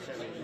selling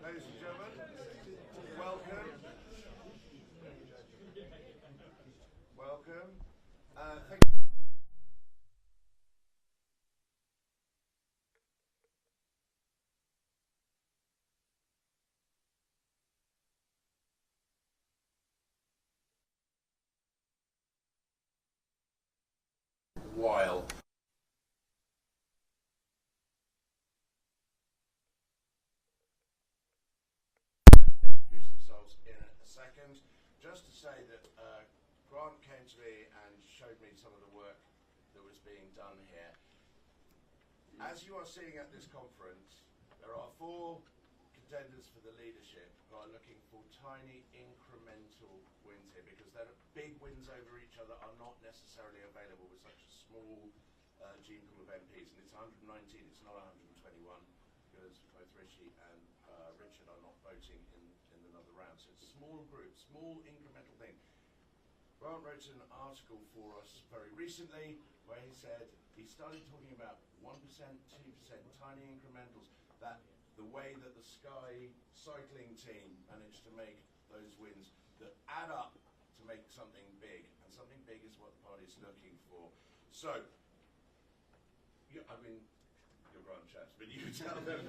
Ladies and gentlemen, welcome. Welcome. Thank you. While introduce themselves in a second, just to say that Grant came to me and showed me some of the work that was being done here. As you are seeing at this conference, there are 4 contenders for the leadership who are looking for tiny incremental wins here, because their big wins over each other are not necessarily available with such a small gene pool of MPs, and it's 119, it's not 121, because both Rishi and Richard are not voting in another round. So it's a small group, small incremental thing. Grant wrote an article for us very recently where he said he started talking about 1%, 2%, tiny incrementals, that the way that the Sky cycling team managed to make those wins that add up to make something big, and something big is what the party's looking for. So, I mean, you're Grant chaps, but you tell them,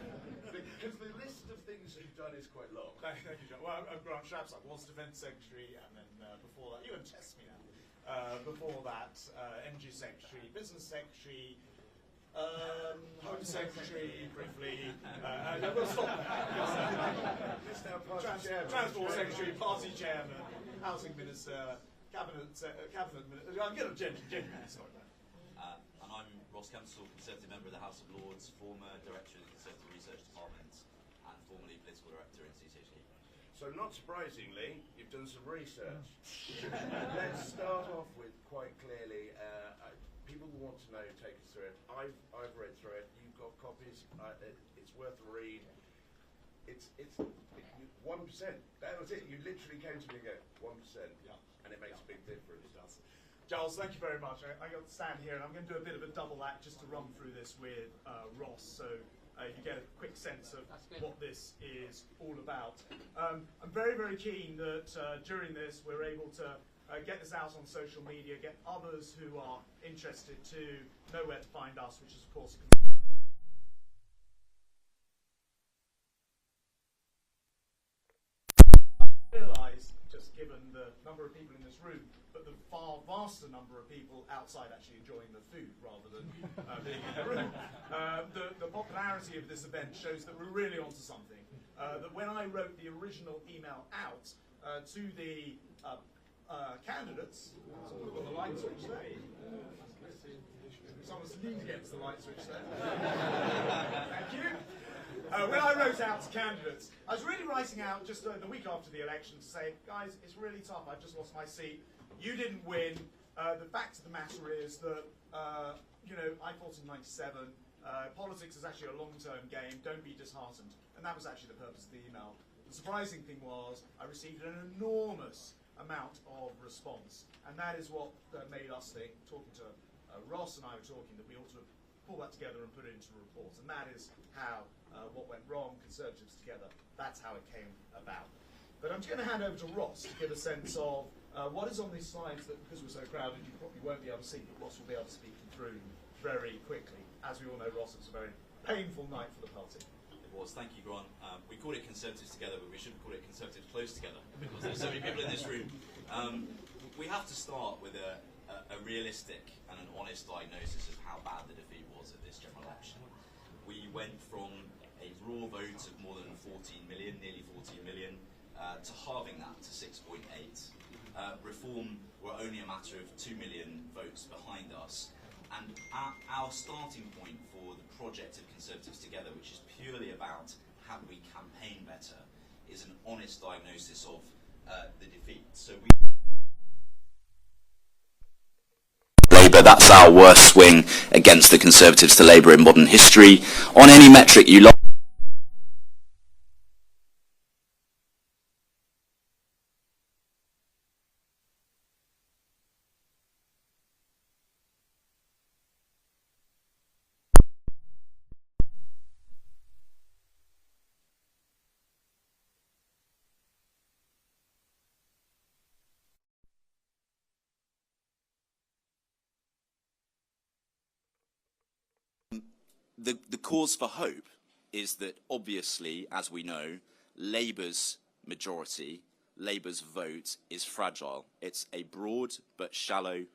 because the list of things you've done is quite long. Thank you, John. Well, I'm Grant Shapps. I was Defence Secretary, and then before that, you can test me now. Before that, Energy Secretary, Business Secretary, Home Secretary, briefly. No, we'll stop there. Transport Secretary, Party Chairman, Housing Minister, Cabinet Minister. I'm getting genuinely sorry. And I'm Ross Kempsall, Conservative Member of the House of Lords, former Director of the Conservative Research Department, and formerly Political Director in CCHD. So not surprisingly, you've done some research. Let's start off with quite clearly, people who want to know, take us through it. I've read through it, you've got copies, it's worth a read. It's 1%, that was it. You literally came to me and go, 1%, yeah. And it makes a big difference. It does. Giles, thank you very much. I got to stand here, and I'm going to do a bit of a double act just to run through this with Ross, so you get a quick sense of what this is all about. I'm very, very keen that during this we're able to get this out on social media, get others who are interested to know where to find us, which is, of course, realise, just given the number of people in this room, but the far vaster number of people outside actually enjoying the food rather than being in the room. The popularity of this event shows that we're really onto something. That when I wrote the original email out to the candidates, someone's got the light switch there. Someone's leaned against the light switch there. Thank you. When I wrote out to candidates, I was really writing out just the week after the election to say, guys, it's really tough. I've just lost my seat. You didn't win. The fact of the matter is that, I fought in '97. Politics is actually a long-term game. Don't be disheartened. And that was actually the purpose of the email. The surprising thing was I received an enormous amount of response. And that is what made us think, talking to Ross and I were talking, that we ought to pull that together and put it into a report. And that is how what went wrong, Conservatives Together, that's how it came about. But I'm just going to hand over to Ross to give a sense of what is on these slides that, because we're so crowded, you probably won't be able to see, but Ross will be able to speak them through very quickly. As we all know, Ross, it was a very painful night for the party. It was. Thank you, Grant. We called it Conservatives Together, but we shouldn't call it Conservatives Close Together, because there's so many people in this room. We have to start with a realistic and an honest diagnosis of how bad the defeat was at this general election. We went from a raw vote of more than 14 million, nearly 14 million, to halving that to 6.8. Reform were only a matter of 2 million votes behind us. And our starting point for the project of Conservatives Together, which is purely about how do we campaign better, is an honest diagnosis of the defeat. So Labour, that's our worst swing against the Conservatives to Labour in modern history. On any metric you like. The cause for hope is that, obviously, as we know, Labour's majority, Labour's vote is fragile. It's a broad but shallow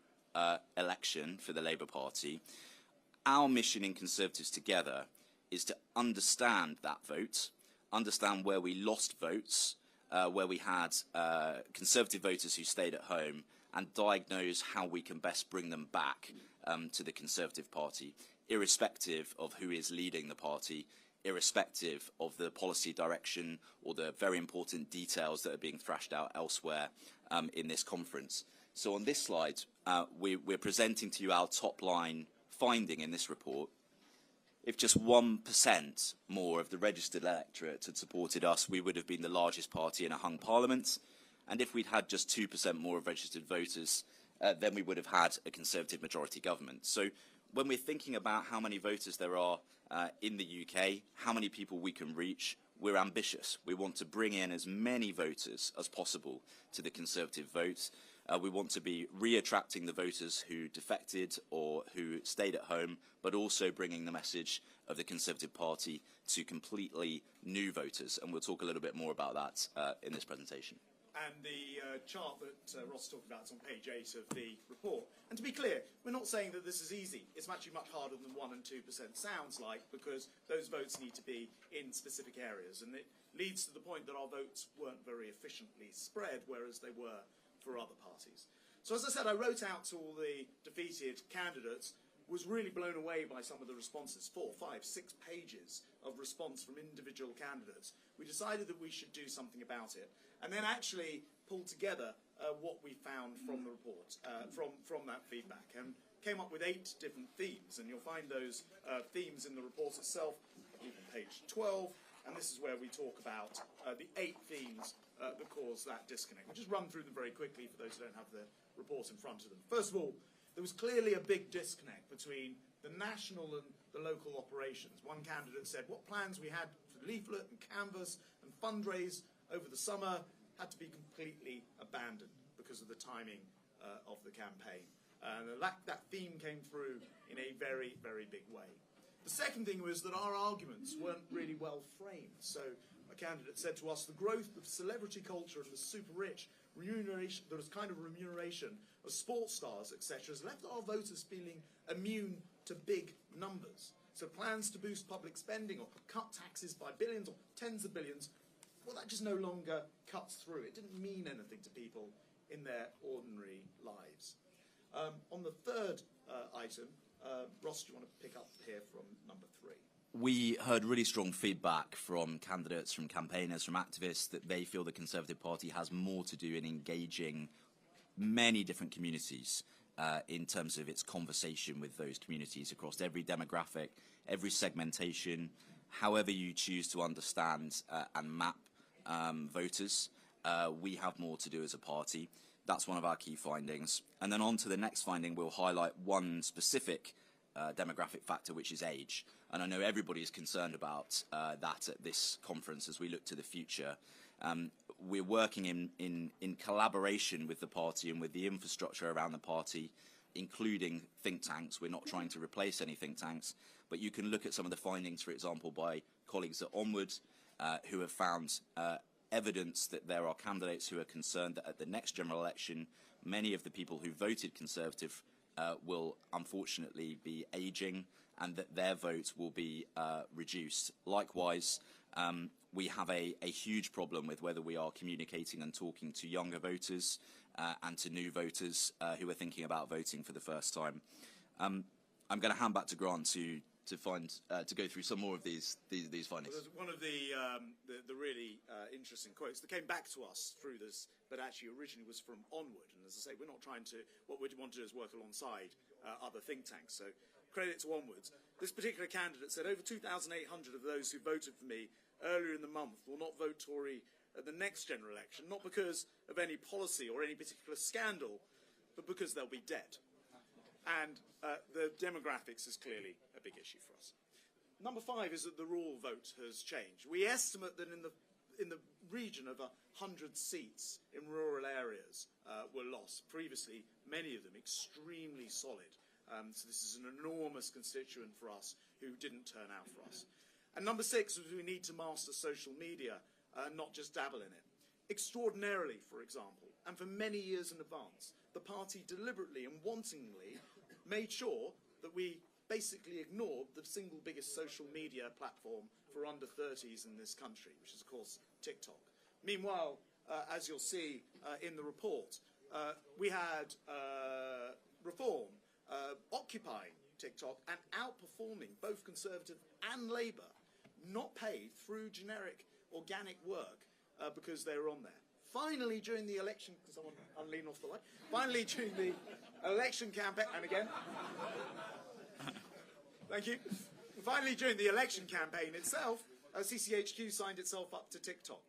election for the Labour Party. Our mission in Conservatives Together is to understand that vote, understand where we lost votes, where we had Conservative voters who stayed at home, and diagnose how we can best bring them back to the Conservative Party, irrespective of who is leading the party, irrespective of the policy direction or the very important details that are being thrashed out elsewhere in this conference. So on this slide, we're presenting to you our top-line finding in this report. If just 1% more of the registered electorate had supported us, we would have been the largest party in a hung parliament. And if we'd had just 2% more of registered voters, then we would have had a Conservative majority government. So when we're thinking about how many voters there are in the UK, how many people we can reach, we're ambitious. We want to bring in as many voters as possible to the Conservative vote. We want to be re-attracting the voters who defected or who stayed at home, but also bringing the message of the Conservative Party to completely new voters. And we'll talk a little bit more about that in this presentation. And the chart that Ross talked about is on page 8 of the report. And to be clear, we're not saying that this is easy. It's actually much harder than 1 and 2% sounds like, because those votes need to be in specific areas. And it leads to the point that our votes weren't very efficiently spread, whereas they were for other parties. So as I said, I wrote out to all the defeated candidates, was really blown away by some of the responses, 4, 5, 6 pages of response from individual candidates. We decided that we should do something about it, and then actually pulled together what we found from the report, from that feedback, and came up with 8 different themes, and you'll find those themes in the report itself, I believe on page 12, and this is where we talk about the 8 themes that cause that disconnect. We'll just run through them very quickly for those who don't have the report in front of them. First of all, there was clearly a big disconnect between the national and the local operations. One candidate said what plans we had for leaflet and canvas and fundraise over the summer had to be completely abandoned because of the timing of the campaign. And that theme came through in a very, very big way. The second thing was that our arguments weren't really well framed. So a candidate said to us, the growth of celebrity culture and the super rich remuneration, there was kind of remuneration of sports stars, etc., has left our voters feeling immune to big numbers. So plans to boost public spending or cut taxes by billions or tens of billions, well, that just no longer cuts through. It didn't mean anything to people in their ordinary lives. On the third item, Ross, do you want to pick up here from number 3? We heard really strong feedback from candidates, from campaigners, from activists that they feel the Conservative Party has more to do in engaging many different communities in terms of its conversation with those communities across every demographic, every segmentation, however you choose to understand and map voters. We have more to do as a party. That's one of our key findings. And then on to the next finding, we'll highlight one specific demographic factor, which is age. And I know everybody is concerned about that at this conference as we look to the future. We're working in collaboration with the party and with the infrastructure around the party, including think tanks. We're not trying to replace any think tanks, but you can look at some of the findings, for example, by colleagues at Onward, who have found evidence that there are candidates who are concerned that at the next general election, many of the people who voted Conservative will unfortunately be ageing and that their vote will be reduced. Likewise, we have a huge problem with whether we are communicating and talking to younger voters and to new voters who are thinking about voting for the first time. I'm going to hand back to Grant to go through some more of these findings. Well, one of the really interesting quotes that came back to us through this, but actually originally was from Onward. And as I say, we're not trying to, what we want to do is work alongside other think tanks. So credit to Onwards. This particular candidate said over 2,800 of those who voted for me earlier in the month will not vote Tory at the next general election, not because of any policy or any particular scandal, but because they'll be dead. And the demographics is clearly a big issue for us. Number 5 is that the rural vote has changed. We estimate that in the region of 100 seats in rural areas were lost. Previously, many of them extremely solid. So this is an enormous constituent for us who didn't turn out for us. And number 6 is we need to master social media, not just dabble in it. Extraordinarily, for example, and for many years in advance, the party deliberately and wantingly made sure that we basically ignored the single biggest social media platform for under 30s in this country, which is, of course, TikTok. Meanwhile, as you'll see in the report, we had Reform occupying TikTok and outperforming both Conservative and Labour, not paid through generic organic work because they were on there. Finally, during the election, can someone unlean off the light? Finally, during the election campaign, and again, thank you. Finally, during the election campaign itself, CCHQ signed itself up to TikTok.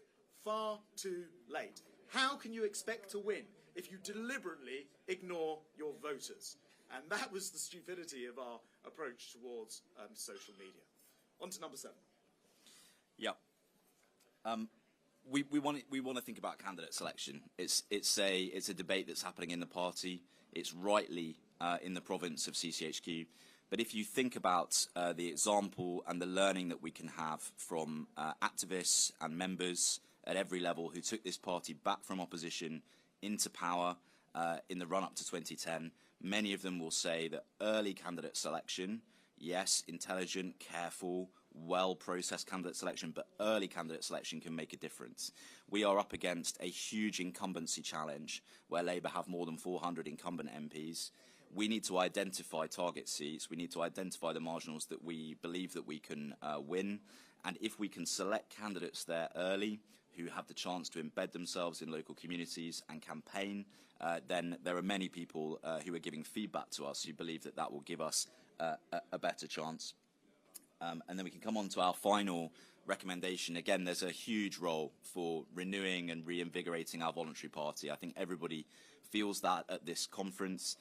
Far too late. How can you expect to win if you deliberately ignore your voters? And that was the stupidity of our approach towards social media. On to number 7. Yeah. We want to think about candidate selection. It's a debate that's happening in the party. It's rightly in the province of CCHQ. But if you think about the example and the learning that we can have from activists and members at every level who took this party back from opposition into power in the run-up to 2010, many of them will say that early candidate selection, yes, intelligent, careful, well-processed candidate selection, but early candidate selection can make a difference. We are up against a huge incumbency challenge where Labour have more than 400 incumbent MPs. We need to identify target seats. We need to identify the marginals that we believe that we can win. And if we can select candidates there early who have the chance to embed themselves in local communities and campaign, then there are many people who are giving feedback to us who believe that that will give us a better chance. And then we can come on to our final recommendation. Again, there's a huge role for renewing and reinvigorating our voluntary party. I think everybody feels that at this conference.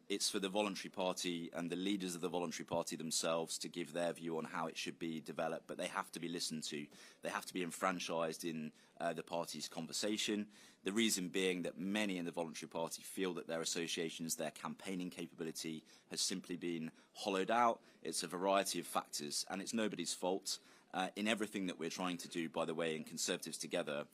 It's for the voluntary party and the leaders of the voluntary party themselves to give their view on how it should be developed, but they have to be listened to. They have to be enfranchised in the party's conversation. The reason being that many in the voluntary party feel that their associations, their campaigning capability has simply been hollowed out. It's a variety of factors, and it's nobody's fault. In everything that we're trying to do, by the way, in Conservatives Together,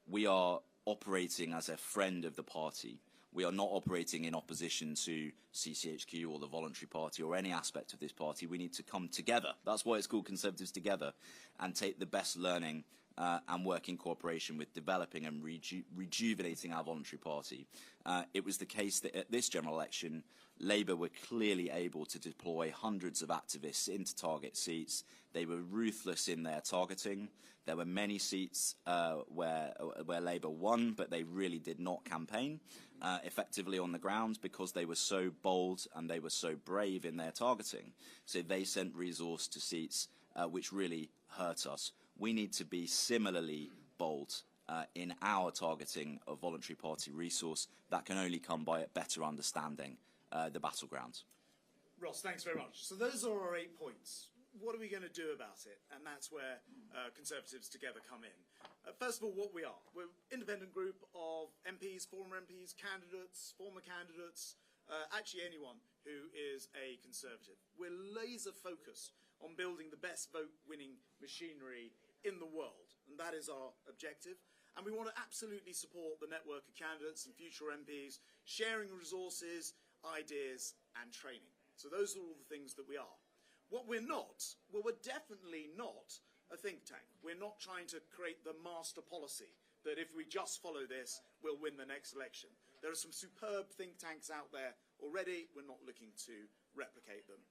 we are operating as a friend of the party. We are not operating in opposition to CCHQ or the voluntary party or any aspect of this party. We need to come together. That's why it's called Conservatives Together, and take the best learning and work in cooperation with developing and rejuvenating our voluntary party. It was the case that at this general election, Labour were clearly able to deploy hundreds of activists into target seats. They were ruthless in their targeting. There were many seats where Labour won, but they really did not campaign effectively on the ground because they were so bold and they were so brave in their targeting. So they sent resource to seats which really hurt us. We need to be similarly bold in our targeting of voluntary party resource. That can only come by a better understanding the battleground. Ross, thanks very much. So those are our 8 points. What are we going to do about it? And that's where Conservatives Together come in. First of all, what we are. We're an independent group of MPs, former MPs, candidates, former candidates, actually anyone who is a Conservative. We're laser focused on building the best vote-winning machinery in the world, and that is our objective. And we want to absolutely support the network of candidates and future MPs, sharing resources, ideas, and training. So those are all the things that we are. What we're not, well, we're definitely not a think tank. We're not trying to create the master policy that if we just follow this, we'll win the next election. There are some superb think tanks out there already. We're not looking to replicate them.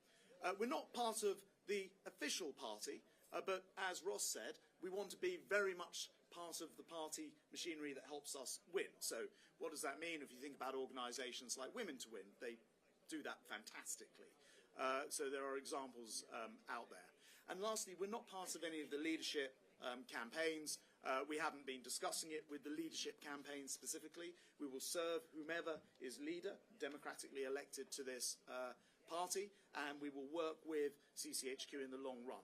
We're not part of the official party, but as Ross said, we want to be very much part of the party machinery that helps us win. So what does that mean? If you think about organisations like Women to Win, they do that fantastically. So there are examples out there. And lastly, we're not part of any of the leadership campaigns. We haven't been discussing it with the leadership campaign specifically. We will serve whomever is leader, democratically elected to this party, and we will work with CCHQ in the long run.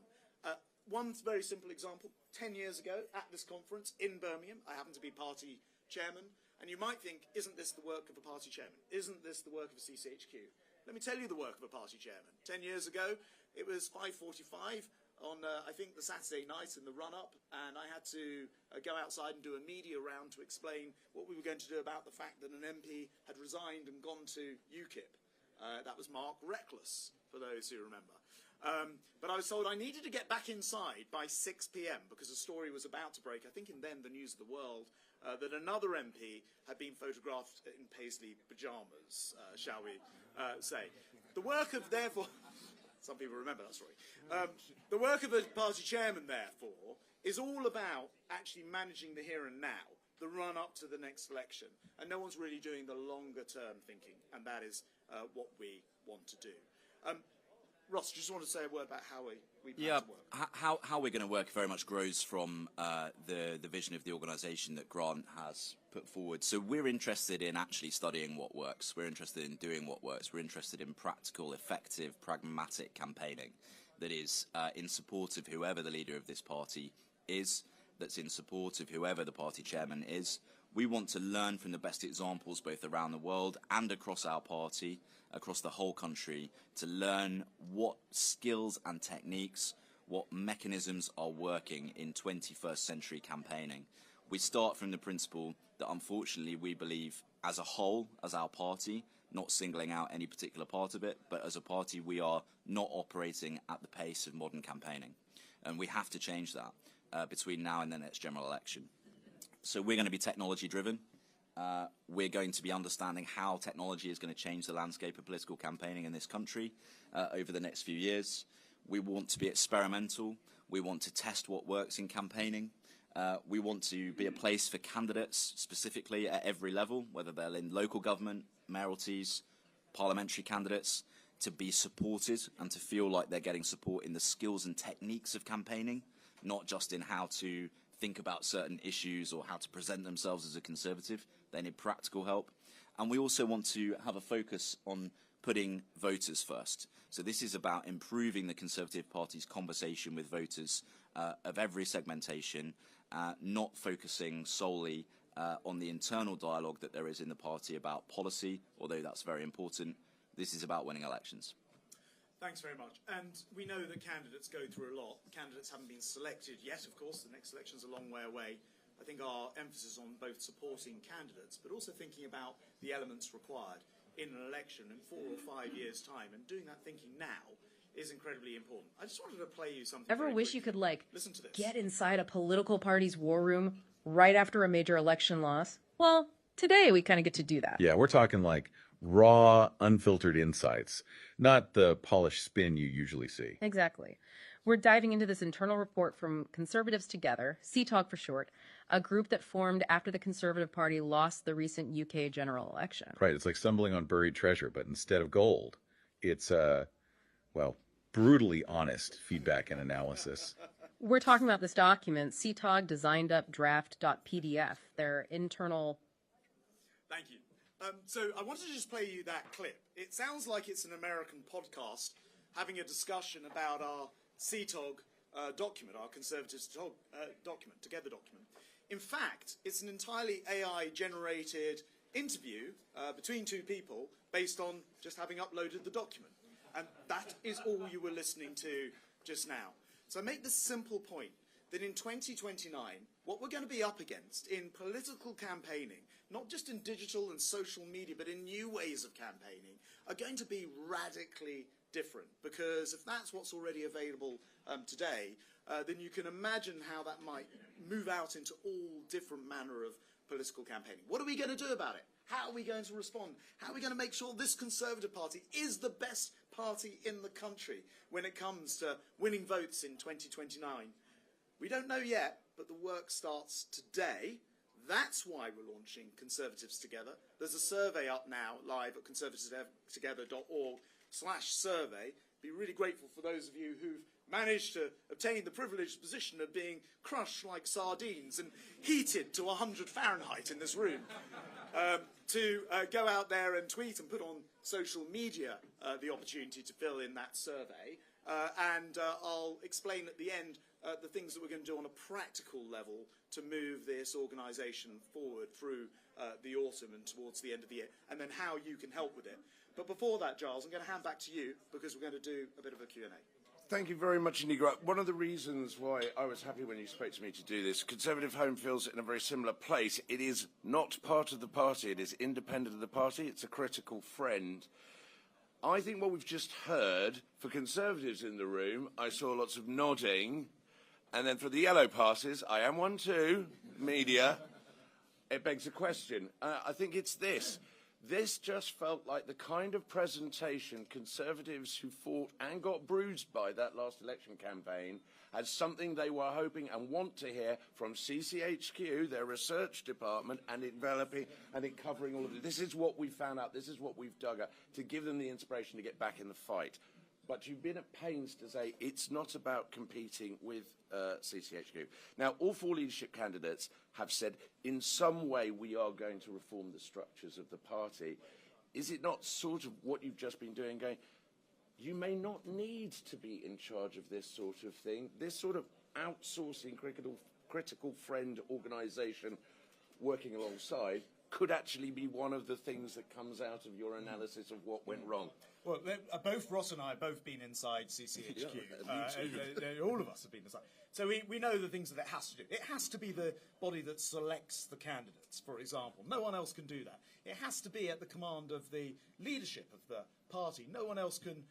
One very simple example, 10 years ago at this conference in Birmingham, I happened to be party chairman, and you might think, isn't this the work of a party chairman? Isn't this the work of a CCHQ? Let me tell you the work of a party chairman. 10 years ago, it was 5:45 on, I think, the Saturday night in the run-up, and I had to go outside and do a media round to explain what we were going to do about the fact that an MP had resigned and gone to UKIP. That was Mark Reckless, for those who remember. But I was told I needed to get back inside by 6 p.m. because a story was about to break, I think in then the News of the World, that another MP had been photographed in paisley pyjamas, shall we say. The work of, therefore, some people remember that story. The work of a party chairman, therefore, is all about actually managing the here and now, the run-up to the next election. And no one's really doing the longer-term thinking, and that is what we want to do. Ross, do you just want to say a word about how we plan to work? How we're going to work very much grows from the vision of the organisation that Grant has put forward. So we're interested in actually studying what works. We're interested in doing what works. We're interested in practical, effective, pragmatic campaigning that is in support of whoever the leader of this party is, that's in support of whoever the party chairman is. We want to learn from the best examples both around the world and across our party, across the whole country, to learn what skills and techniques, what mechanisms are working in 21st century campaigning. We start from the principle that unfortunately we believe as a whole, as our party, not singling out any particular part of it, but as a party we are not operating at the pace of modern campaigning. And we have to change that between now and the next general election. So we're going to be technology driven. We're going to be understanding how technology is going to change the landscape of political campaigning in this country over the next few years. We want to be experimental. We want to test what works in campaigning. We want to be a place for candidates specifically at every level, whether they're in local government, mayoralties, parliamentary candidates, to be supported and to feel like they're getting support in the skills and techniques of campaigning, not just in how to think about certain issues or how to present themselves as a Conservative. They need practical help. And we also want to have a focus on putting voters first. So this is about improving the Conservative Party's conversation with voters of every segmentation, not focusing solely on the internal dialogue that there is in the party about policy, although that's very important. This is about winning elections. Thanks very much. And we know that candidates go through a lot. Candidates haven't been selected yet, of course. The next election's a long way away. I think our emphasis on both supporting candidates, but also thinking about the elements required in an election in 4 or 5 years' time, and doing that thinking now is incredibly important. I just wanted to play you something. Ever wish you could, like, listen to this. Get inside a political party's war room right after a major election loss? Well, today we kind of get to do that. Yeah, we're talking like raw, unfiltered insights, not the polished spin you usually see. Exactly. We're diving into this internal report from Conservatives Together, CTOG for short, a group that formed after the Conservative Party lost the recent UK general election. Right, it's like stumbling on buried treasure, but instead of gold, it's, well, brutally honest feedback and analysis. We're talking about this document, CTOG Designed Up Draft.pdf, their internal... Thank you. So I wanted to just play you that clip. It sounds like it's an American podcast having a discussion about our CTOG document, our Conservatives document, Together document. In fact, it's an entirely AI-generated interview between two people based on just having uploaded the document. And that is all you were listening to just now. So I make the simple point that in 2029, what we're going to be up against in political campaigning, not just in digital and social media, but in new ways of campaigning, are going to be radically different. Because if that's what's already available today, then you can imagine how that might move out into all different manner of political campaigning. What are we going to do about it? How are we going to respond? How are we going to make sure this Conservative Party is the best party in the country when it comes to winning votes in 2029? We don't know yet, but the work starts today. That's why we're launching Conservatives Together. There's a survey up now, live at conservativetogether.org/survey. Be really grateful for those of you who've managed to obtain the privileged position of being crushed like sardines and heated to 100 Fahrenheit in this room. To go out there and tweet and put on social media the opportunity to fill in that survey. And I'll explain at the end the things that we're going to do on a practical level to move this organisation forward through the autumn and towards the end of the year, and then how you can help with it. But before that, Giles, I'm going to hand back to you because we're going to do a bit of a Q&A. Thank you very much, Inigo. One of the reasons why I was happy when you spoke to me to do this, Conservative Home feels in a very similar place. It is not part of the party. It is independent of the party. It's a critical friend. I think what we've just heard, for Conservatives in the room, I saw lots of nodding. And then for the yellow passes, I am one too, media, it begs a question. I think it's this. This just felt like the kind of presentation Conservatives who fought and got bruised by that last election campaign had something they were hoping and want to hear from CCHQ, their research department, and it developing and it covering all of it. This is what we found out. This is what we've dug up to give them the inspiration to get back in the fight. But you've been at pains to say it's not about competing with CCHQ. Now, all 4 leadership candidates have said in some way we are going to reform the structures of the party. Is it not sort of what you've just been doing, going, you may not need to be in charge of this sort of thing, this sort of outsourcing critical friend organisation working alongside could actually be one of the things that comes out of your analysis of what went wrong? Well, both Ross and I have both been inside CCHQ. All of us have been inside. So we know the things that it has to do. It has to be the body that selects the candidates, for example. No one else can do that. It has to be at the command of the leadership of the party. No one else can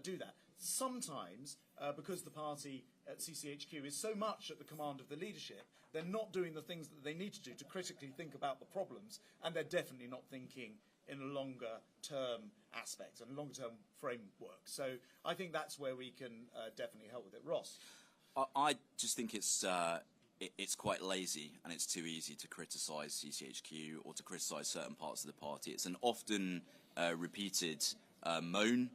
do that. Sometimes, because the party at CCHQ is so much at the command of the leadership, they're not doing the things that they need to do to critically think about the problems, and they're definitely not thinking in a longer-term aspect and longer-term framework. So I think that's where we can definitely help with it. Ross? I just think it's quite lazy and it's too easy to criticise CCHQ or to criticise certain parts of the party. It's an often repeated moan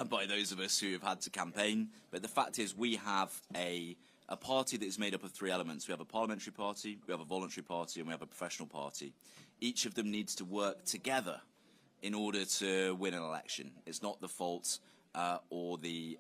by those of us who have had to campaign. But the fact is, we have a party that is made up of three elements. We have a parliamentary party, we have a voluntary party, and we have a professional party. Each of them needs to work together in order to win an election. It's not the fault or the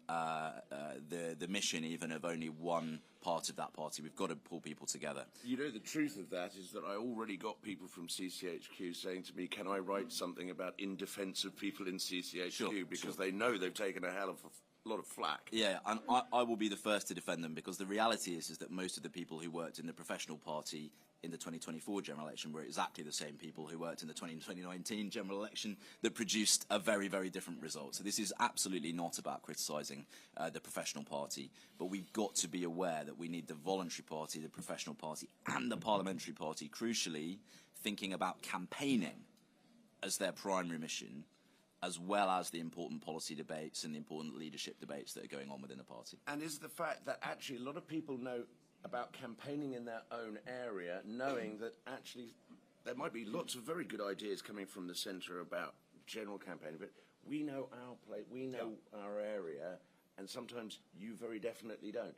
mission even of only one part of that party. We've got to pull people together. You know, the truth of that is that I already got people from CCHQ saying to me, can I write something about in defence of people in CCHQ, because they know they've taken a hell of a lot of flack. Yeah, and I will be the first to defend them, because the reality is that most of the people who worked in the professional party in the 2024 general election were exactly the same people who worked in the 2019 general election that produced a very, very different result. So this is absolutely not about criticising the professional party, but we've got to be aware that we need the voluntary party, the professional party, and the parliamentary party, crucially, thinking about campaigning as their primary mission, as well as the important policy debates and the important leadership debates that are going on within the party. And is the fact that actually a lot of people know about campaigning in their own area, knowing that actually there might be lots of very good ideas coming from the centre about general campaigning, but we know our place, we know our area, and sometimes you very definitely don't.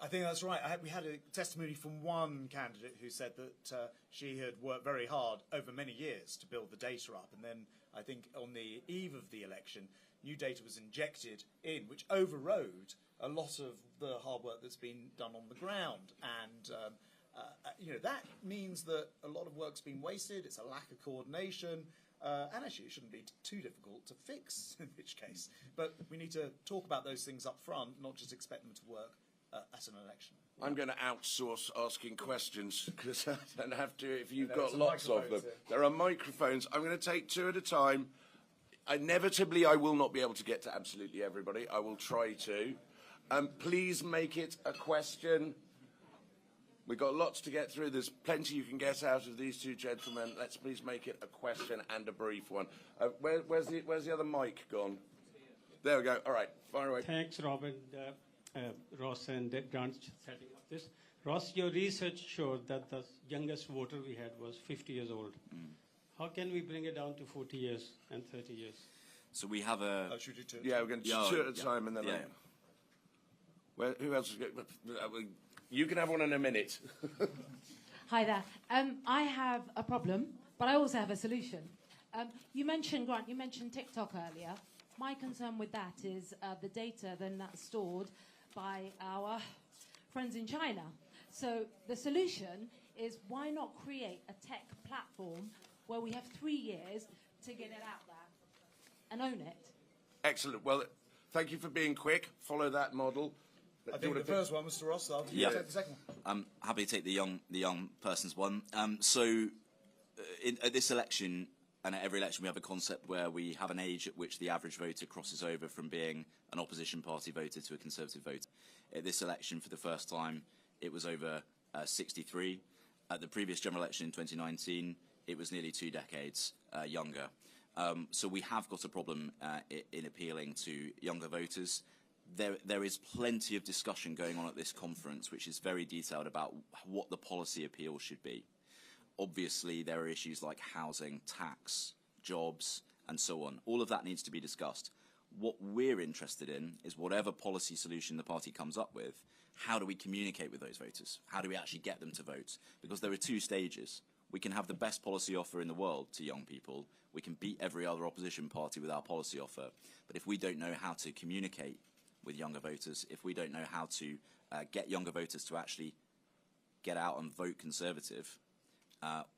I think that's right. We had a testimony from one candidate who said that she had worked very hard over many years to build the data up, and then I think on the eve of the election, new data was injected in, which overrode a lot of the hard work that's been done on the ground. And you know, that means that a lot of work's been wasted. It's a lack of coordination. And actually, it shouldn't be too difficult to fix, in which case. But we need to talk about those things up front, not just expect them to work at an election. I'm going to outsource asking questions, because I don't have to if you've got some lots of them. microphones here. There are microphones. I'm going to take two at a time. Inevitably, I will not be able to get to absolutely everybody. I will try to. Please make it a question. We've got lots to get through. There's plenty you can get out of these two gentlemen. Let's please make it a question and a brief one. Where's the other mic gone? There we go. All right, fire away. Thanks, Robin, Ross, and Grant setting up this. Ross, your research showed that the youngest voter we had was 50 years old. How can we bring it down to 40 years and 30 years? So we have a... Oh, should we do two? Yeah, we're going to do two at a time, and then... Who else is going? You can have one in a minute. Hi there. I have a problem, but I also have a solution. You mentioned, Grant, you mentioned TikTok earlier. My concern with that is the data then that's stored by our friends in China. So the solution is, why not create a tech platform where we have 3 years to get it out there and own it? Excellent. Well, thank you for being quick. Follow that model. I think the first one, Mr. Ross. I'll take the second one. I'm happy to take the young person's one. At this election, and at every election, we have a concept where we have an age at which the average voter crosses over from being an opposition party voter to a Conservative voter. At this election, for the first time, it was over 63. At the previous general election in 2019, it was nearly 2 decades younger. So we have got a problem in appealing to younger voters. There is plenty of discussion going on at this conference, which is very detailed about what the policy appeal should be. Obviously, there are issues like housing, tax, jobs, and so on. All of that needs to be discussed. What we're interested in is whatever policy solution the party comes up with, how do we communicate with those voters? How do we actually get them to vote? Because there are 2 stages. We can have the best policy offer in the world to young people. We can beat every other opposition party with our policy offer. But if we don't know how to communicate with younger voters, if we don't know how to get younger voters to actually get out and vote Conservative,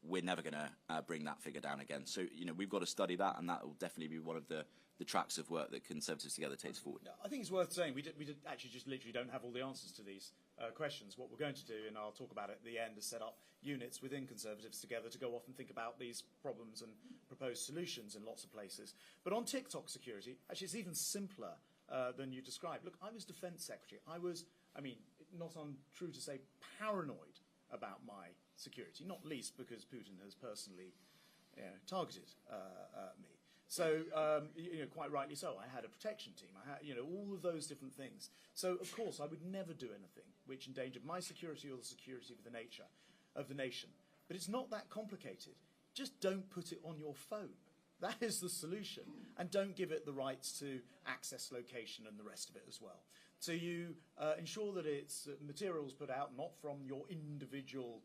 we're never going to bring that figure down again. So, you know, we've got to study that, and that will definitely be one of the tracks of work that Conservatives Together takes forward. I think it's worth saying we actually just literally don't have all the answers to these questions. What we're going to do, and I'll talk about it at the end, is set up units within Conservatives Together to go off and think about these problems and propose solutions in lots of places. But on TikTok security, actually it's even simpler than you described. Look, I was Defence Secretary. I was, not untrue to say, paranoid about my security, not least because Putin has personally targeted me. So, quite rightly so, I had a protection team. I had, all of those different things. So, of course, I would never do anything which endangered my security or the security of the nation. But it's not that complicated. Just don't put it on your phone. That is the solution. And don't give it the rights to access location and the rest of it as well. So you ensure that it's materials put out not from your individual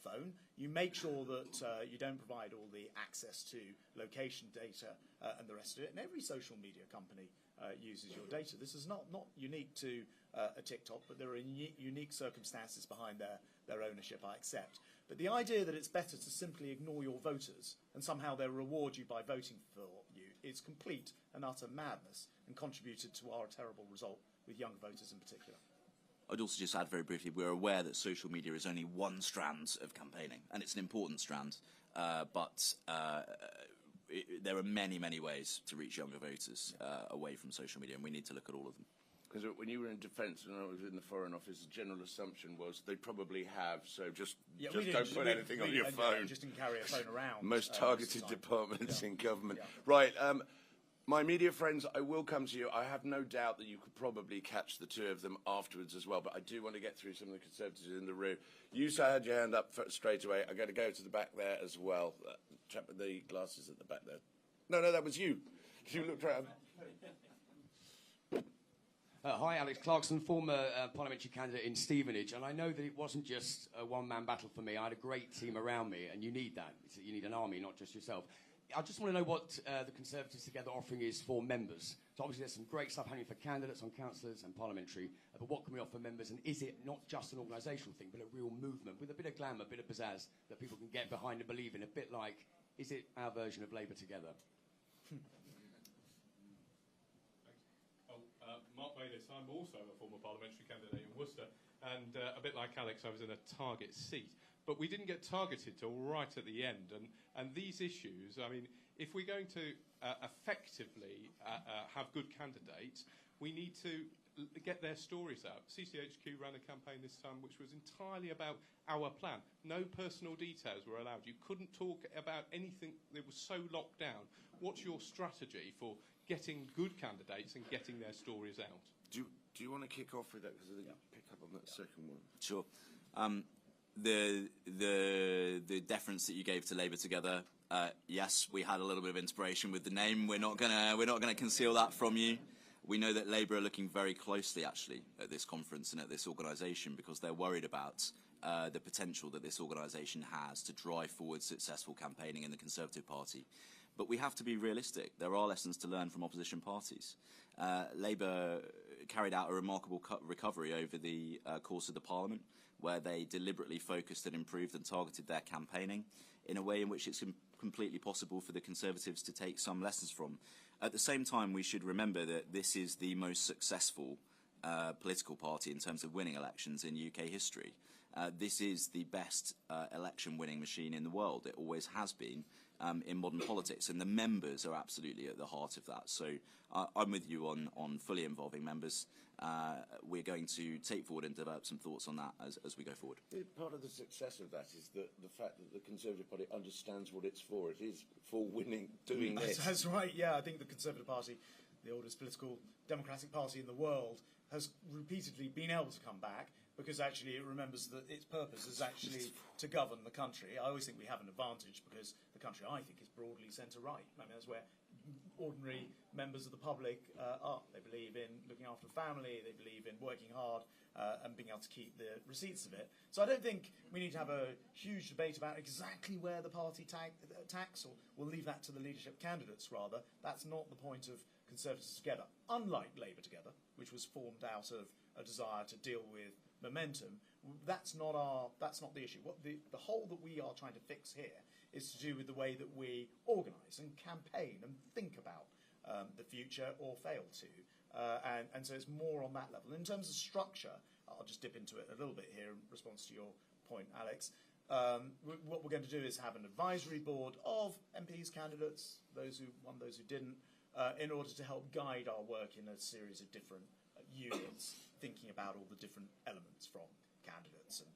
phone. You make sure that you don't provide all the access to location data and the rest of it. And every social media company uses your data. This is not unique to a TikTok, but there are unique circumstances behind their ownership, I accept. But the idea that it's better to simply ignore your voters and somehow they'll reward you by voting for you is complete and utter madness and contributed to our terrible result with young voters in particular. I'd also just add very briefly, we're aware that social media is only one strand of campaigning, and it's an important strand, but there are many, many ways to reach younger voters away from social media, and we need to look at all of them. Because when you were in defence and I was in the Foreign Office, the general assumption was they probably have, so just don't put anything on your phone. Just didn't carry a phone around. Most targeted departments in government. Yeah. Right, my media friends, I will come to you. I have no doubt that you could probably catch the two of them afterwards as well, but I do want to get through some of the Conservatives in the room. You had your hand up straight away. I'm going to go to the back there as well. Chap with the glasses at the back there. No, that was you. You looked around. Hi, Alex Clarkson, former parliamentary candidate in Stevenage, and I know that it wasn't just a one-man battle for me. I had a great team around me, and you need that. You need an army, not just yourself. I just want to know what the Conservatives Together offering is for members. So obviously there's some great stuff happening for candidates, on councillors and parliamentary, but what can we offer members, and is it not just an organisational thing, but a real movement with a bit of glamour, a bit of pizzazz that people can get behind and believe in, a bit like, is it our version of Labour Together? Mark Bayliss, I'm also a former parliamentary candidate in Worcester, and a bit like Alex, I was in a target seat. But we didn't get targeted till right at the end. And these issues, I mean, if we're going to effectively have good candidates, we need to get their stories out. CCHQ ran a campaign this time which was entirely about our plan. No personal details were allowed. You couldn't talk about anything that was so locked down. What's your strategy for getting good candidates and getting their stories out? Do you want to kick off with that? Because I think you pick up on that second one. Sure. The deference that you gave to Labour Together, yes, we had a little bit of inspiration with the name. We're not gonna conceal that from you. We know that Labour are looking very closely, actually, at this conference and at this organisation because they're worried about the potential that this organisation has to drive forward successful campaigning in the Conservative Party. But we have to be realistic. There are lessons to learn from opposition parties. Labour carried out a remarkable recovery over the course of the Parliament, where they deliberately focused and improved and targeted their campaigning in a way in which it's completely possible for the Conservatives to take some lessons from. At the same time, we should remember that this is the most successful political party in terms of winning elections in UK history. This is the best election-winning machine in the world. It always has been in modern politics, and the members are absolutely at the heart of that. So I'm with you on fully involving members. We're going to take forward and develop some thoughts on that as we go forward. Part of the success of that is the fact that the Conservative Party understands what it's for. It is for winning, doing this. That's right, yeah. I think the Conservative Party, the oldest political democratic party in the world, has repeatedly been able to come back because actually it remembers that its purpose is actually to govern the country. I always think we have an advantage because the country, I think, is broadly centre-right. I mean, that's where ordinary members of the public are. They believe in looking after the family, they believe in working hard and being able to keep the receipts of it. So I don't think we need to have a huge debate about exactly where the party tacks, or we'll leave that to the leadership candidates rather. That's not the point of Conservatives Together. Unlike Labour Together, which was formed out of a desire to deal with momentum, that's not the issue. What the hole that we are trying to fix here is to do with the way that we organise and campaign and think about the future, or fail to. And so it's more on that level. In terms of structure, I'll just dip into it a little bit here in response to your point, Alex. What we're going to do is have an advisory board of MPs, candidates, those who won, those who didn't, in order to help guide our work in a series of different units, thinking about all the different elements from candidates and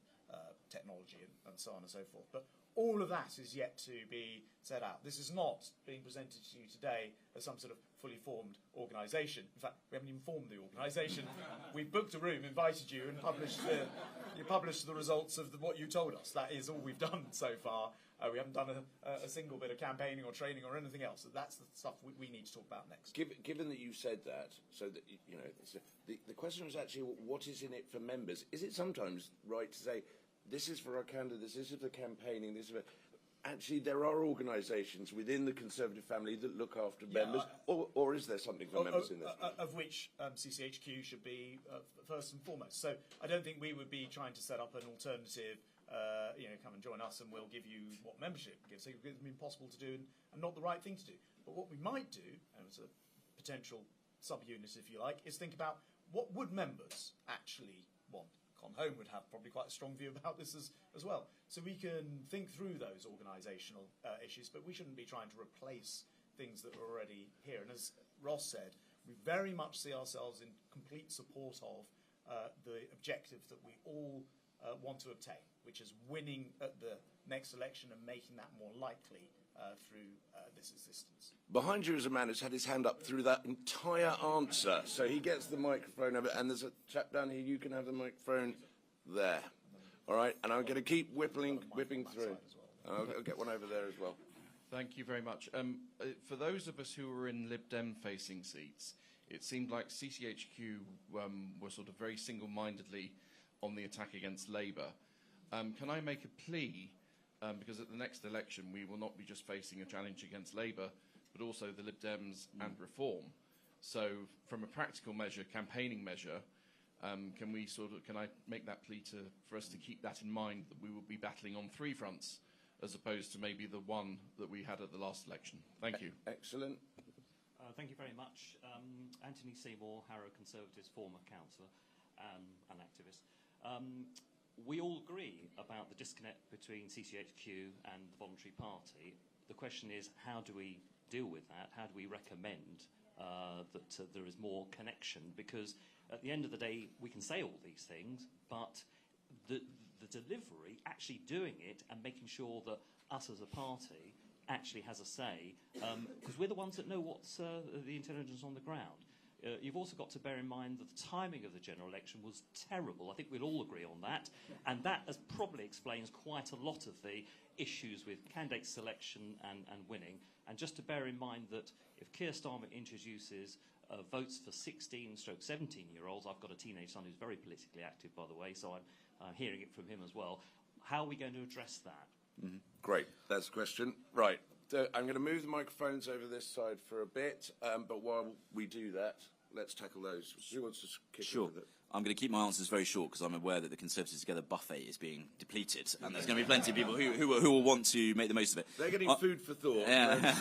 technology and so on and so forth. But all of that is yet to be set out. This is not being presented to you today as some sort of fully formed organisation. In fact, we haven't even formed the organisation. We booked a room, invited you, and published the you publish the results of what you told us. That is all we've done so far. We haven't done a single bit of campaigning or training or anything else. So that's the stuff we need to talk about next. Given that you said that, so that you know, the question was actually what is in it for members. Is it sometimes right to say this is for our candidates, this is for campaigning, this is for... Actually, there are organisations within the Conservative family that look after members, or is there something for members in this? Of which CCHQ should be first and foremost. So I don't think we would be trying to set up an alternative, come and join us and we'll give you what membership gives. It's impossible to do and not the right thing to do. But what we might do, and it's a potential subunit if you like, is think about what would members actually want. Con Home would have probably quite a strong view about this as well. So we can think through those organisational issues, but we shouldn't be trying to replace things that are already here. And as Ross said, we very much see ourselves in complete support of the objective that we all want to obtain, which is winning at the next election and making that more likely through this existence. Behind you is a man who's had his hand up through that entire answer. So he gets the microphone over, and there's a chap down here. You can have the microphone there. All right, and I'm going to keep whipping through. I'll get one over there as well. Thank you very much. For those of us who were in Lib Dem facing seats, it seemed like CCHQ were sort of very single-mindedly on the attack against Labour. Can I make a plea? Because at the next election we will not be just facing a challenge against Labour, but also the Lib Dems and Reform. So, from a practical measure, campaigning measure, can I make that plea for us to keep that in mind, that we will be battling on three fronts, as opposed to maybe the one that we had at the last election? Thank you. Excellent. Thank you very much. Anthony Seymour, Harrow Conservatives, former councillor and activist. We all agree about the disconnect between CCHQ and the voluntary party. The question is, how do we deal with that? How do we recommend that there is more connection? Because at the end of the day, we can say all these things, but the delivery, actually doing it and making sure that us as a party actually has a say, because we're the ones that know what's the intelligence on the ground. You've also got to bear in mind that the timing of the general election was terrible. I think we'll all agree on that. And that probably explains quite a lot of the issues with candidate selection and winning. And just to bear in mind that if Keir Starmer introduces votes for 16-17-year-olds, I've got a teenage son who's very politically active, by the way, so I'm hearing it from him as well. How are we going to address that? Mm-hmm. Great. That's the question. Right. I'm going to move the microphones over this side for a bit, but while we do that, let's tackle those. Who wants to kick Sure. with it? I'm going to keep my answers very short because I'm aware that the Conservatives Together buffet is being depleted, and there's going to be plenty of people who will want to make the most of it. They're getting food for thought. Yeah.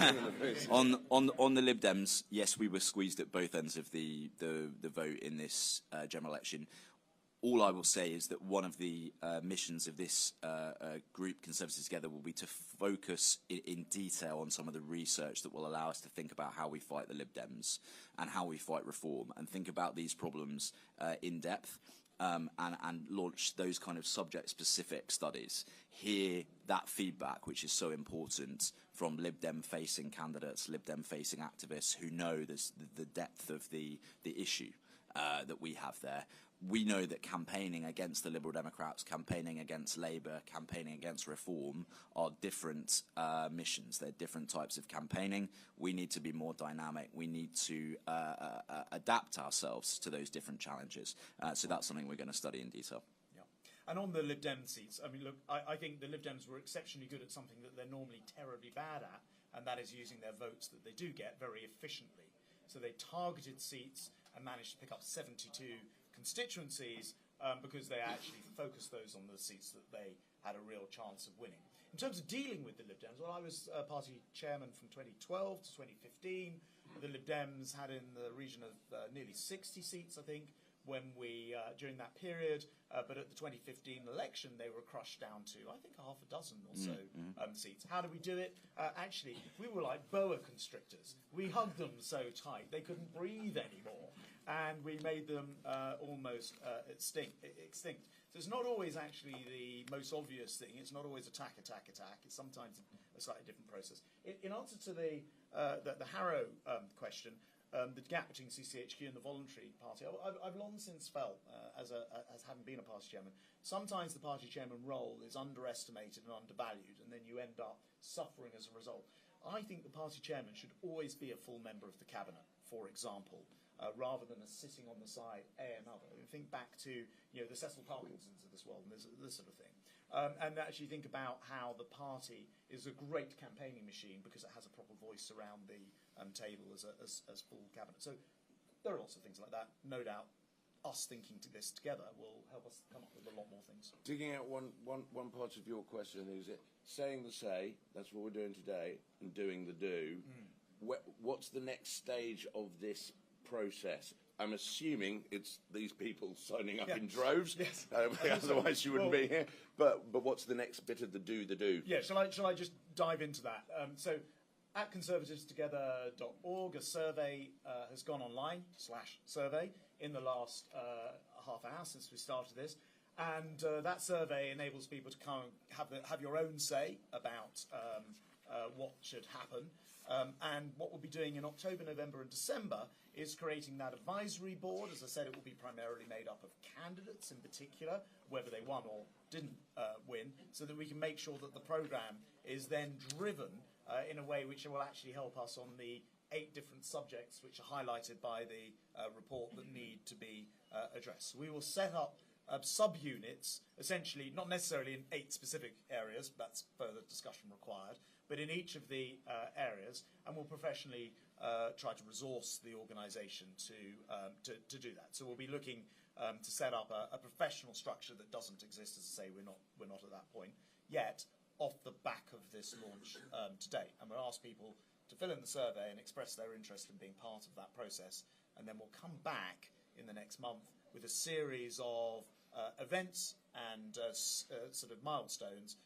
on the Lib Dems, yes, we were squeezed at both ends of the vote in this general election. All I will say is that one of the missions of this group, Conservatives Together, will be to focus in detail on some of the research that will allow us to think about how we fight the Lib Dems and how we fight reform, and think about these problems in depth, and launch those kind of subject-specific studies. Hear that feedback, which is so important, from Lib Dem-facing candidates, Lib Dem-facing activists who know the depth of the issue that we have there. We know that campaigning against the Liberal Democrats, campaigning against Labour, campaigning against Reform are different missions. They're different types of campaigning. We need to be more dynamic. We need to adapt ourselves to those different challenges. So that's something we're going to study in detail. Yeah. And on the Lib Dem seats, I mean, look, I think the Lib Dems were exceptionally good at something that they're normally terribly bad at, and that is using their votes that they do get very efficiently. So they targeted seats and managed to pick up 72 constituencies because they actually focused those on the seats that they had a real chance of winning. In terms of dealing with the Lib Dems, well, I was party chairman from 2012 to 2015. The Lib Dems had in the region of nearly 60 seats, I think, when we during that period. But at the 2015 election, they were crushed down to, I think, half a dozen or so seats. How do we do it? Actually, we were like boa constrictors. We hugged them so tight they couldn't breathe anymore. And we made them almost extinct. So it's not always actually the most obvious thing. It's not always attack. It's sometimes a slightly different process. In answer to the Harrow question, the gap between CCHQ and the voluntary party. I've long since felt, as having been a party chairman, sometimes the party chairman role is underestimated and undervalued, and then you end up suffering as a result. I think the party chairman should always be a full member of the cabinet, for example, rather than a sitting on the side, another. Think back to the Cecil Parkinsons of this world and this sort of thing. And actually think about how the party is a great campaigning machine because it has a proper voice around the table as full cabinet. So there are lots of things like that. No doubt, us thinking to this together will help us come up with a lot more things. Digging out one part of your question, is it saying the say, that's what we're doing today, and doing the do. What's the next stage of this process? I'm assuming it's these people signing up in droves. Yes. Otherwise you wouldn't be here. But what's the next bit of the do? Yeah, shall I just dive into that? So at conservativetogether.org, a survey has gone online, /survey, in the last half hour since we started this. And that survey enables people to come and have your own say about what should happen. And what we'll be doing in October, November and December is creating that advisory board. As I said, it will be primarily made up of candidates in particular, whether they won or didn't win, so that we can make sure that the programme is then driven in a way which will actually help us on the 8 different subjects which are highlighted by the report that need to be addressed. So we will set up subunits, essentially, not necessarily in 8 specific areas, that's further discussion required, but in each of the areas, and we'll professionally try to resource the organisation to do that. So we'll be looking to set up a professional structure that doesn't exist. As I say, we're not at that point yet, off the back of this launch to date. And we'll ask people to fill in the survey and express their interest in being part of that process, and then we'll come back in the next month with a series of events and sort of milestones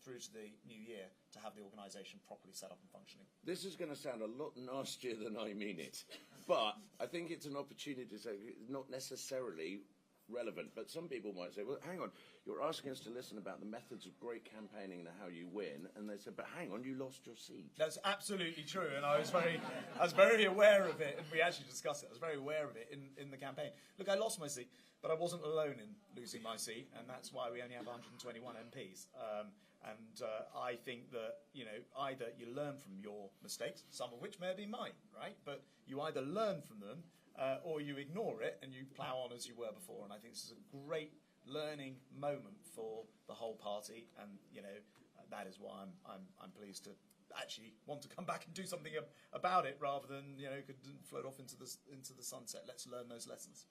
through to the new year to have the organisation properly set up and functioning. This is going to sound a lot nastier than I mean it, but I think it's an opportunity to say it's not necessarily relevant, but some people might say, well, hang on, you're asking us to listen about the methods of great campaigning and how you win, and they said, but hang on, you lost your seat. That's absolutely true, and I was very aware of it, and we actually discussed it. I was very aware of it in the campaign. Look, I lost my seat, but I wasn't alone in losing my seat, and that's why we only have 121 MPs. I think that, either you learn from your mistakes, some of which may have been mine, right? But you either learn from them or you ignore it and you plough on as you were before. And I think this is a great learning moment for the whole party, and that is why I'm pleased to actually want to come back and do something about it rather than could float off into the sunset. Let's learn those lessons.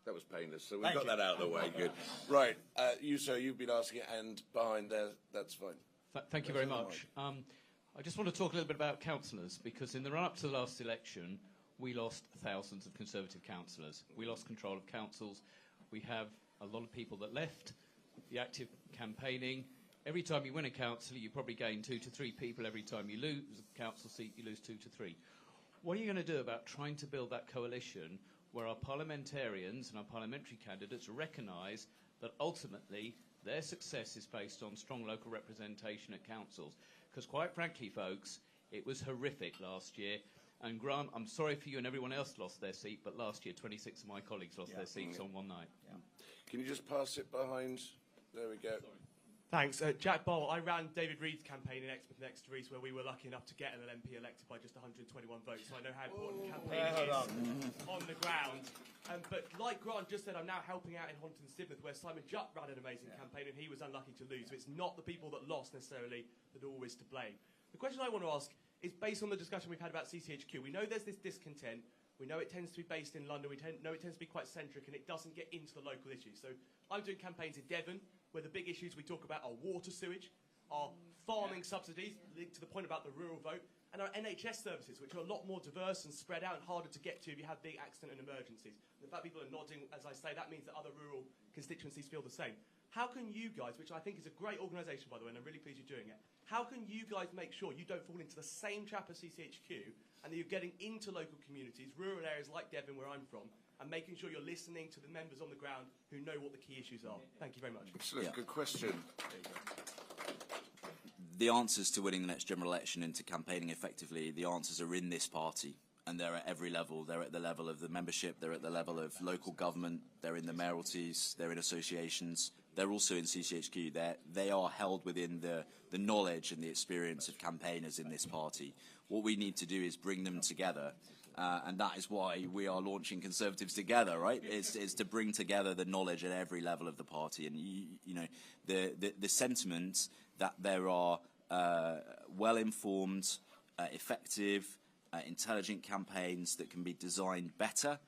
That was painless, so we got that out of the way. Good. Right, you've been asking it, and behind there, that's fine. Thank you very much. I just want to talk a little bit about councillors, because in the run-up to the last election, we lost thousands of Conservative councillors. We lost control of councils. We have a lot of people that left. The active campaigning. Every time you win a council, you probably gain 2 to 3 people. Every time you lose a council seat, you lose 2 to 3. What are you going to do about trying to build that coalition where our parliamentarians and our parliamentary candidates recognise that ultimately their success is based on strong local representation at councils? Because quite frankly, folks, it was horrific last year. And Grant, I'm sorry for you and everyone else lost their seat, but last year 26 of my colleagues lost their seats on one night. Yeah. Can you just pass it behind? There we go. Sorry. Thanks. Jack Bowl, I ran David Reed's campaign in Exmouth next to Rees, where we were lucky enough to get an MP elected by just 121 votes, so I know how important campaigning is on the ground. But like Grant just said, I'm now helping out in Honton Sidmouth, where Simon Jutt ran an amazing campaign and he was unlucky to lose. So it's not the people that lost necessarily that are always to blame. The question I want to ask is based on the discussion we've had about CCHQ. We know there's this discontent. We know it tends to be based in London. We know it tends to be quite centric, and it doesn't get into the local issues. So I'm doing campaigns in Devon, where the big issues we talk about are water sewage, are farming subsidies, linked to the point about the rural vote, and our NHS services, which are a lot more diverse and spread out and harder to get to if you have big accident and emergencies. And the fact people are nodding as I say, that means that other rural constituencies feel the same. How can you guys, which I think is a great organisation, by the way, and I'm really pleased you're doing it, how can you guys make sure you don't fall into the same trap as CCHQ and that you're getting into local communities, rural areas like Devon, where I'm from, and making sure you're listening to the members on the ground who know what the key issues are? Thank you very much. Excellent. Good question. The answers to winning the next general election and to campaigning effectively, the answers are in this party. and they're at every level. They're at the level of the membership, they're at the level of local government, they're in the mayoralties, they're in associations, they're also in CCHQ. They are held within the knowledge and the experience of campaigners in this party. What we need to do is bring them together, and that is why we are launching Conservatives Together, right? It's to bring together the knowledge at every level of the party. And, you know, the sentiment that there are well-informed, effective, intelligent campaigns that can be designed better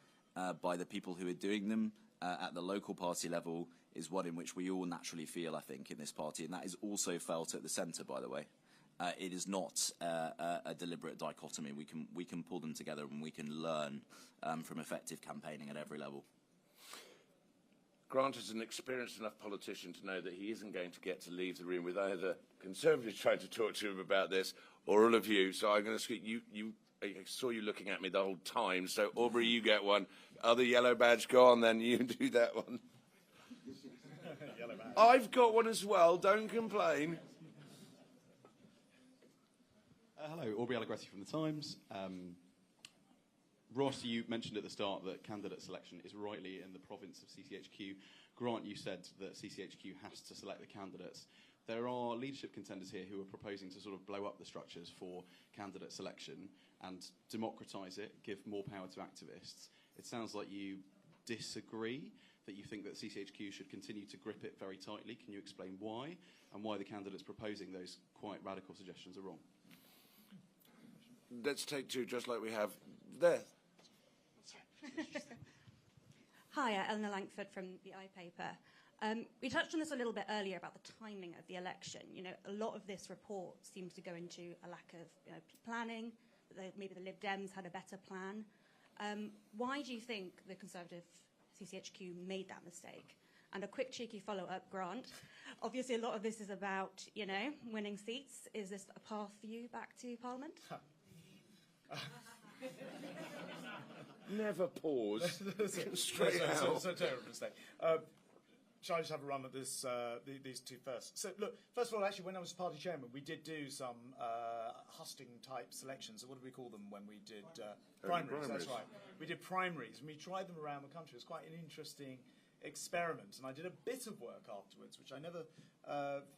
by the people who are doing them at the local party level is one in which we all naturally feel, I think, in this party, and that is also felt at the centre, by the way. It is not a deliberate dichotomy. We can pull them together and we can learn from effective campaigning at every level. Grant is an experienced enough politician to know that he isn't going to get to leave the room with either Conservatives trying to talk to him about this or all of you. So I'm going to speak. I saw you looking at me the whole time. So Aubrey, you get one. Other yellow badge, go on then. You do that one. I've got one as well. Don't complain. Hello, Aubrey Allegretti from The Times. Ross, you mentioned at the start that candidate selection is rightly in the province of CCHQ. Grant, you said that CCHQ has to select the candidates. There are leadership contenders here who are proposing to sort of blow up the structures for candidate selection and democratise it, give more power to activists. It sounds like you disagree, that you think that CCHQ should continue to grip it very tightly. Can you explain why, and why the candidates proposing those quite radical suggestions are wrong? Let's take two, just like we have there. Hi, Eleanor Langford from the iPaper. We touched on this a little bit earlier about the timing of the election. You know, a lot of this report seems to go into a lack of planning. Maybe the Lib Dems had a better plan. Why do you think the Conservative CCHQ made that mistake? And a quick cheeky follow-up, Grant. Obviously, a lot of this is about, you know, winning seats. Is this a path for you back to Parliament? Never pause. Straight out. So terrible mistake. Shall I just have a run at this, these two first? So, look, first of all, actually, when I was party chairman, we did do some husting-type selections. So what did we call them when we did primaries? That's right. We did primaries, and we tried them around the country. It was quite an interesting experiment, and I did a bit of work afterwards, which I never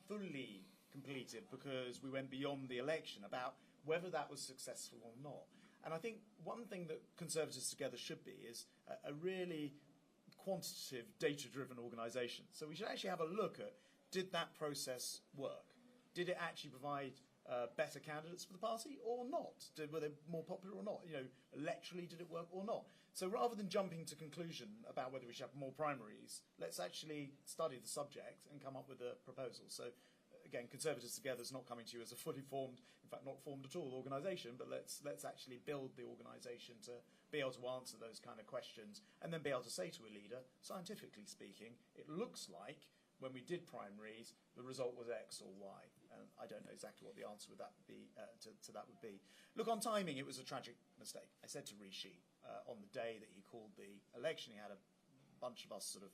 fully completed because we went beyond the election about whether that was successful or not. And I think one thing that Conservatives Together should be is a really quantitative, data-driven organisation. So we should actually have a look at, did that process work? Did it actually provide better candidates for the party or not? Were they more popular or not? You know, electorally, did it work or not? So rather than jumping to conclusion about whether we should have more primaries, let's actually study the subject and come up with a proposal. So again, Conservatives Together is not coming to you as a fully formed, in fact not formed at all, organisation, but let's actually build the organisation to be able to answer those kind of questions and then be able to say to a leader, scientifically speaking, it looks like when we did primaries, the result was X or Y. I don't know exactly what the answer would that be, to that would be. Look, on timing, it was a tragic mistake. I said to Rishi on the day that he called the election, he had a bunch of us sort of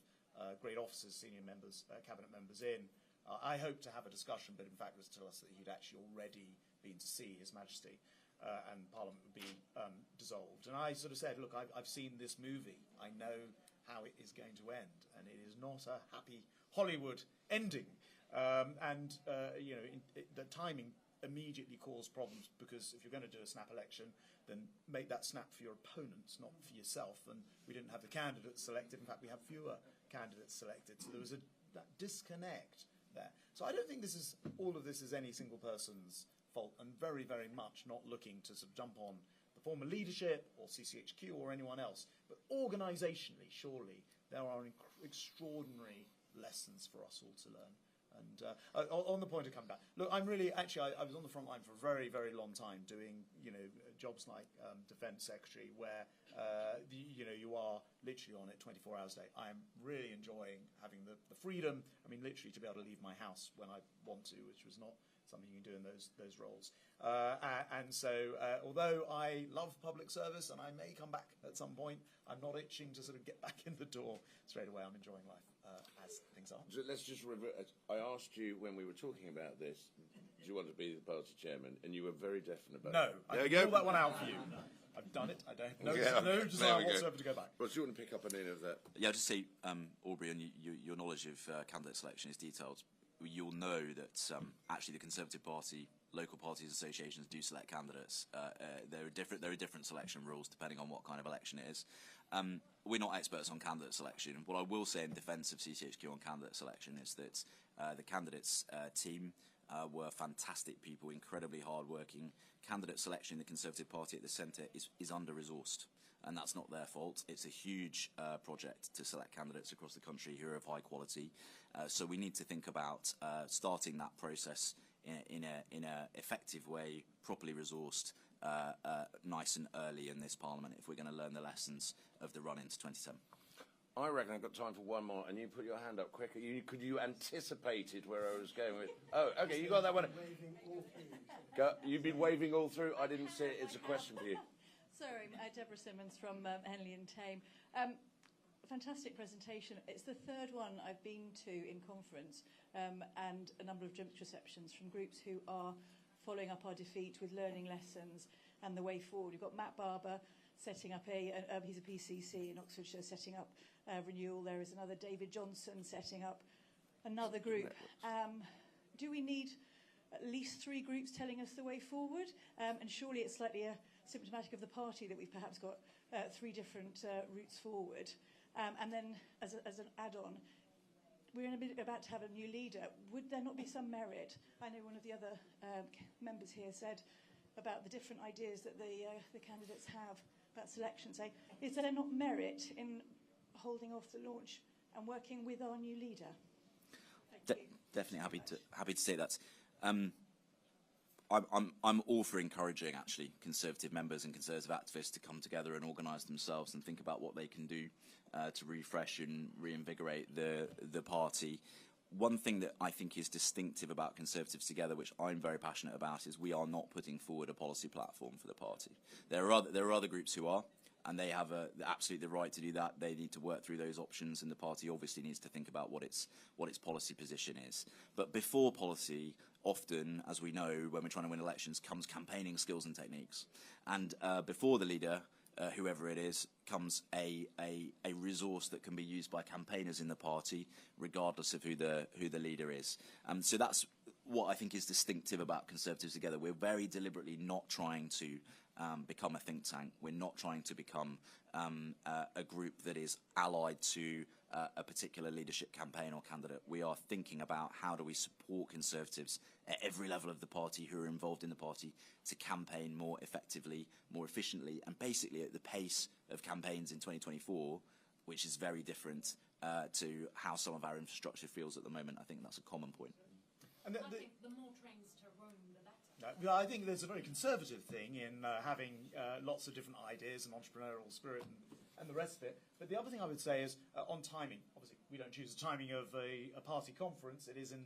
great officers, senior members, cabinet members in. I hoped to have a discussion, but in fact was to tell us that he'd actually already been to see His Majesty and Parliament would be dissolved. And I sort of said, look, I've seen this movie. I know how it is going to end, and it is not a happy Hollywood ending. You know, the timing immediately caused problems because if you're going to do a snap election, then make that snap for your opponents, not for yourself. And we didn't have the candidates selected. In fact, we have fewer candidates selected. So there was that disconnect there. So I don't think all of this is any single person's fault, and very, very much not looking to sort of jump on the former leadership or CCHQ or anyone else. But organisationally, surely, there are extraordinary lessons for us all to learn. And on the point of coming back, look, I'm really, actually, I was on the front line for a very, very long time doing, you know, jobs like Defence Secretary where, you know, you are literally on it 24 hours a day. I am really enjoying having the freedom, I mean, literally to be able to leave my house when I want to, which was not something you can do in those roles. And so, although I love public service and I may come back at some point, I'm not itching to sort of get back in the door straight away. I'm enjoying life as things are. So let's just revert. I asked you when we were talking about this, do you want to be the party chairman? And you were very definite about No, it. I There can you go. pull that one out for you. I've done it. I don't have no There desire we go. whatsoever to go back. Well, do you want to pick up on any of that? Yeah, I'll just say, Aubrey, and your knowledge of candidate selection is detailed. You'll know that actually the Conservative Party, local parties associations do select candidates. There are different selection rules depending on what kind of election it is. We're not experts on candidate selection. What I will say in defence of CCHQ on candidate selection is that the candidates team were fantastic people, incredibly hard-working. Candidate selection in the Conservative Party at the centre is under-resourced, and that's not their fault. It's a huge project to select candidates across the country who are of high quality. So we need to think about starting that process in a effective way, properly resourced, nice and early in this Parliament if we're going to learn the lessons of the run into 2010. I reckon I've got time for one more, and you put your hand up quicker. Could you anticipated where I was going with? Oh, okay, you got that one. You've been waving all through. I didn't see it. It's a question for you. Sorry, Deborah Simmons from Henley and Tame. Fantastic presentation. It's the third one I've been to in conference, and a number of drinks receptions from groups who are following up our defeat with learning lessons and the way forward. We've got Matt Barber setting up he's a PCC in Oxfordshire, setting up renewal. There is another David Johnson setting up another group. Do we need at least 3 groups telling us the way forward? And surely it's slightly symptomatic of the party that we've perhaps got 3 different routes forward. And then as an add-on, we're about to have a new leader. Would there not be some merit? I know one of the other members here said about the different ideas that the candidates have about selection. Say, is there not merit in holding off the launch and working with our new leader? Definitely happy to say that. I'm all for encouraging actually Conservative members and Conservative activists to come together and organise themselves and think about what they can do to refresh and reinvigorate the party. One thing that I think is distinctive about Conservatives Together, which I'm very passionate about, is we are not putting forward a policy platform for the party. There are other groups who are, and they have absolutely the right to do that. They need to work through those options, and the party obviously needs to think about what its policy position is. But before policy, often, as we know, when we're trying to win elections, comes campaigning skills and techniques. And before the leader, whoever it is, comes a resource that can be used by campaigners in the party, regardless of who the leader is. So that's what I think is distinctive about Conservatives Together. We're very deliberately not trying to become a think tank. We're not trying to become a group that is allied to a particular leadership campaign or candidate. We are thinking about how do we support Conservatives at every level of the party who are involved in the party to campaign more effectively, more efficiently, and basically at the pace of campaigns in 2024, which is very different to how some of our infrastructure feels at the moment. I think that's a common point. And I think the more trains to Rome, the better. I think there's a very conservative thing in having lots of different ideas and entrepreneurial spirit and the rest of it. But the other thing I would say is on timing. Obviously, we don't choose the timing of a party conference. It is in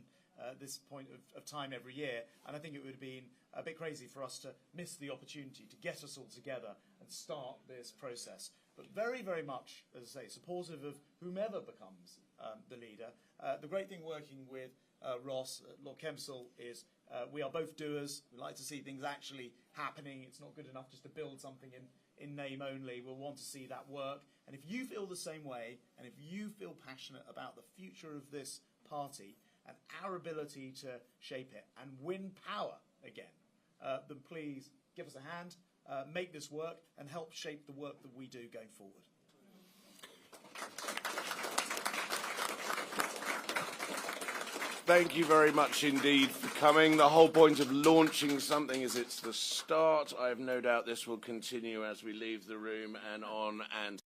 this point of time every year. And I think it would have been a bit crazy for us to miss the opportunity to get us all together and start this process. But very, very much, as I say, supportive of whomever becomes the leader. The great thing working with Ross, Lord Kempsall, is we are both doers. We like to see things actually happening. It's not good enough just to build something in name only. We'll want to see that work. And if you feel the same way, and if you feel passionate about the future of this party and our ability to shape it and win power again, then please give us a hand, make this work, and help shape the work that we do going forward. Thank you very much indeed for coming. The whole point of launching something is it's the start. I have no doubt this will continue as we leave the room and on and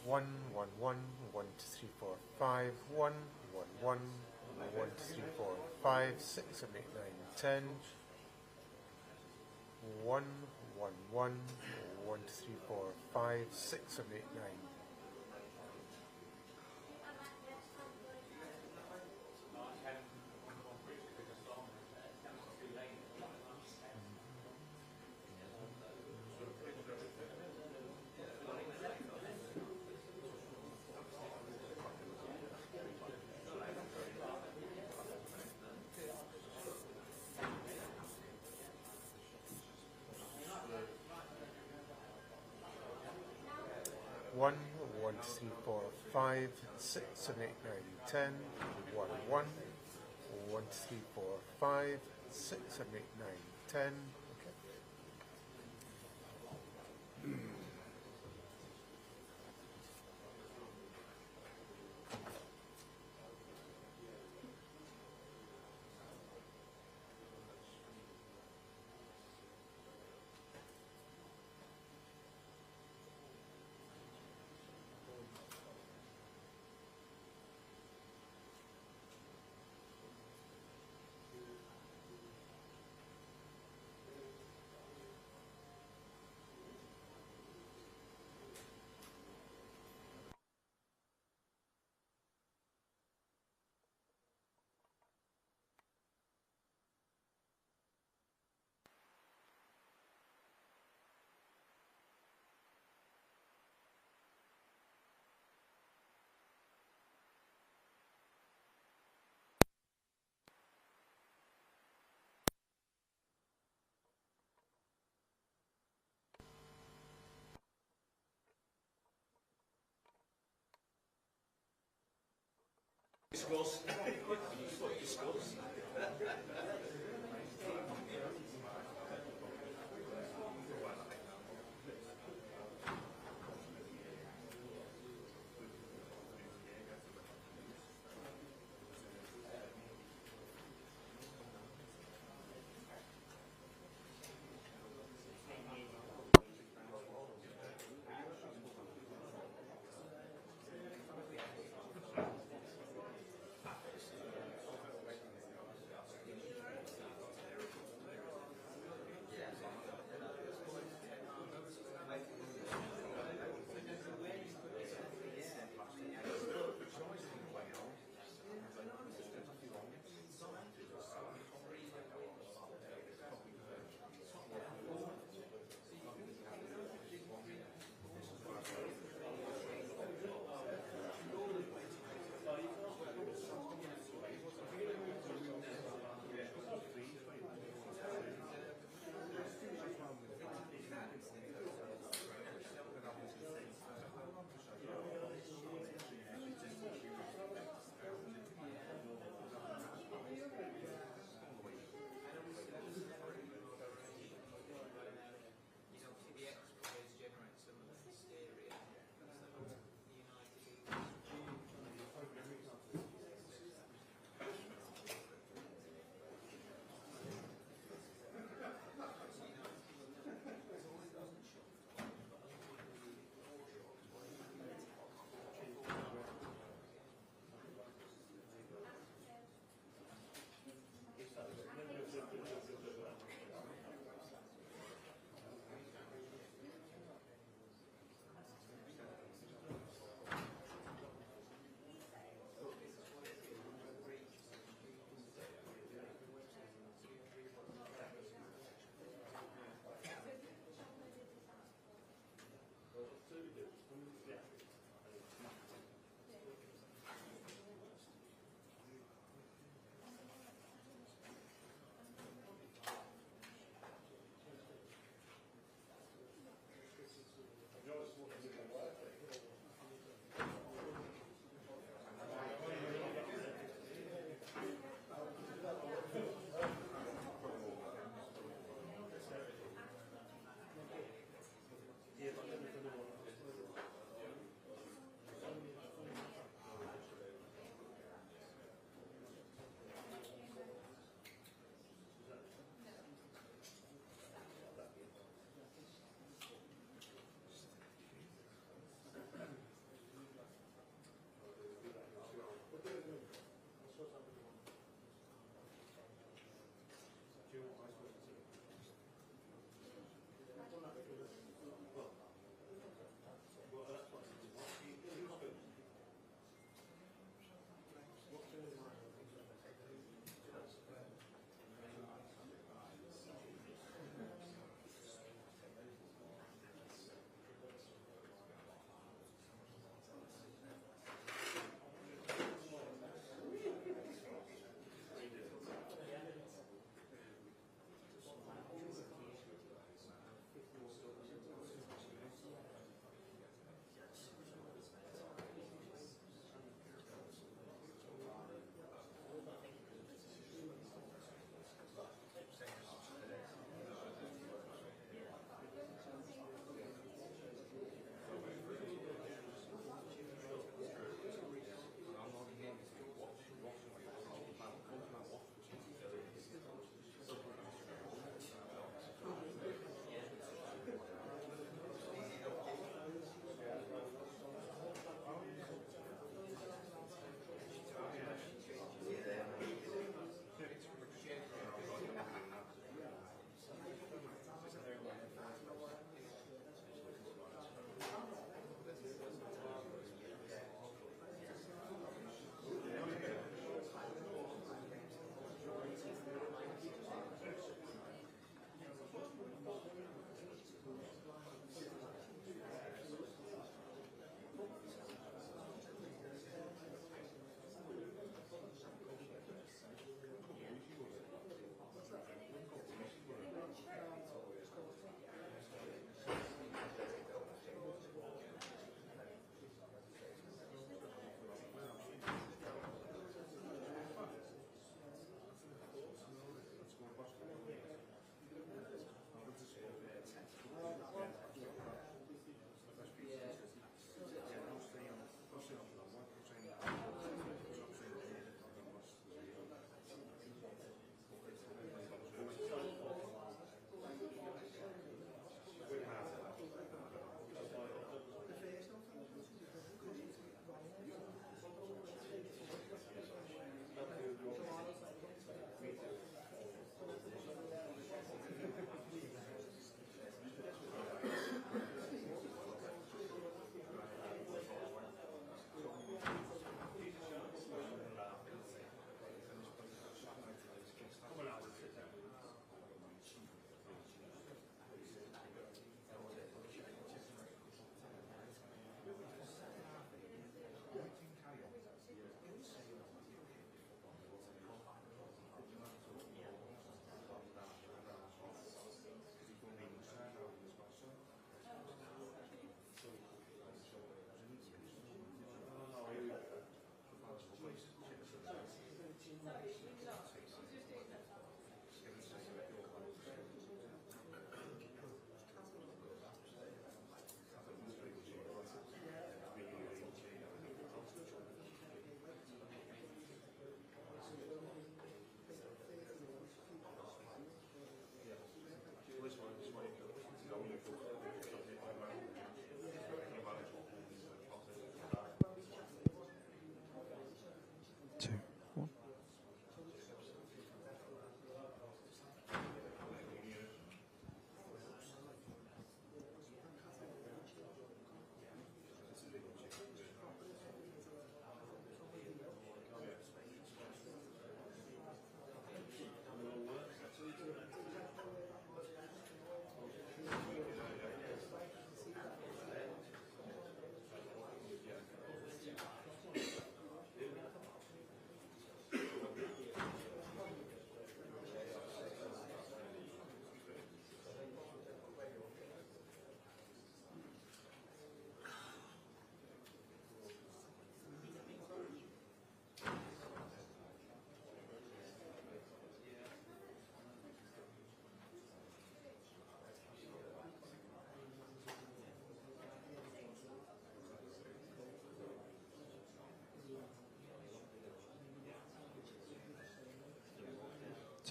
1, 1, 1, 1, 2, 3, 4, 5, 1, 1, 1, 1, 2, 3, 4, 5, 6, 7, 8, 9, 10. 1, 1, 1, 1, 2, 3, 4, 5, 6, 7, 8, 9. One, 1, 2, 3, 4, 5, 6, 7, 8, 9, 10. 1, 1, 1, 2, 3, 4, 5, 6, 7, 8, 9, 10. Okay. Scores.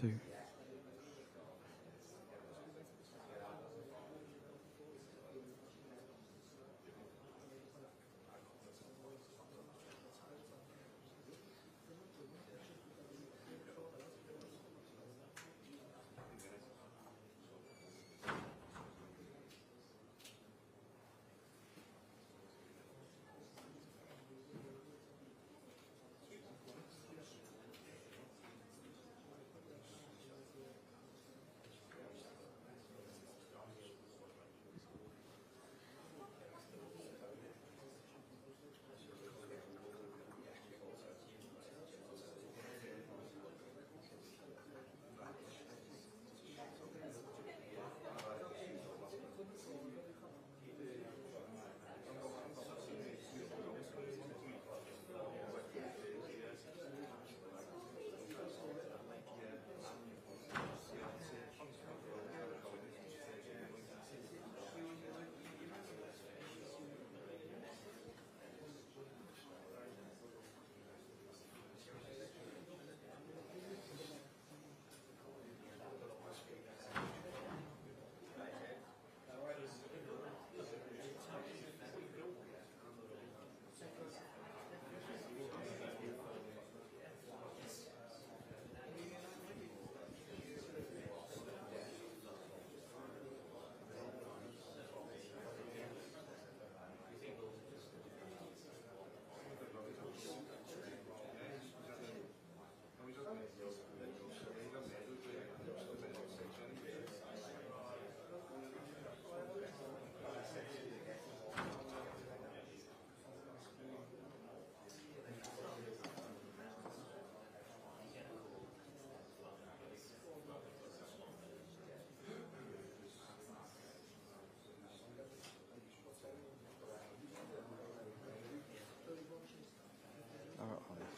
2.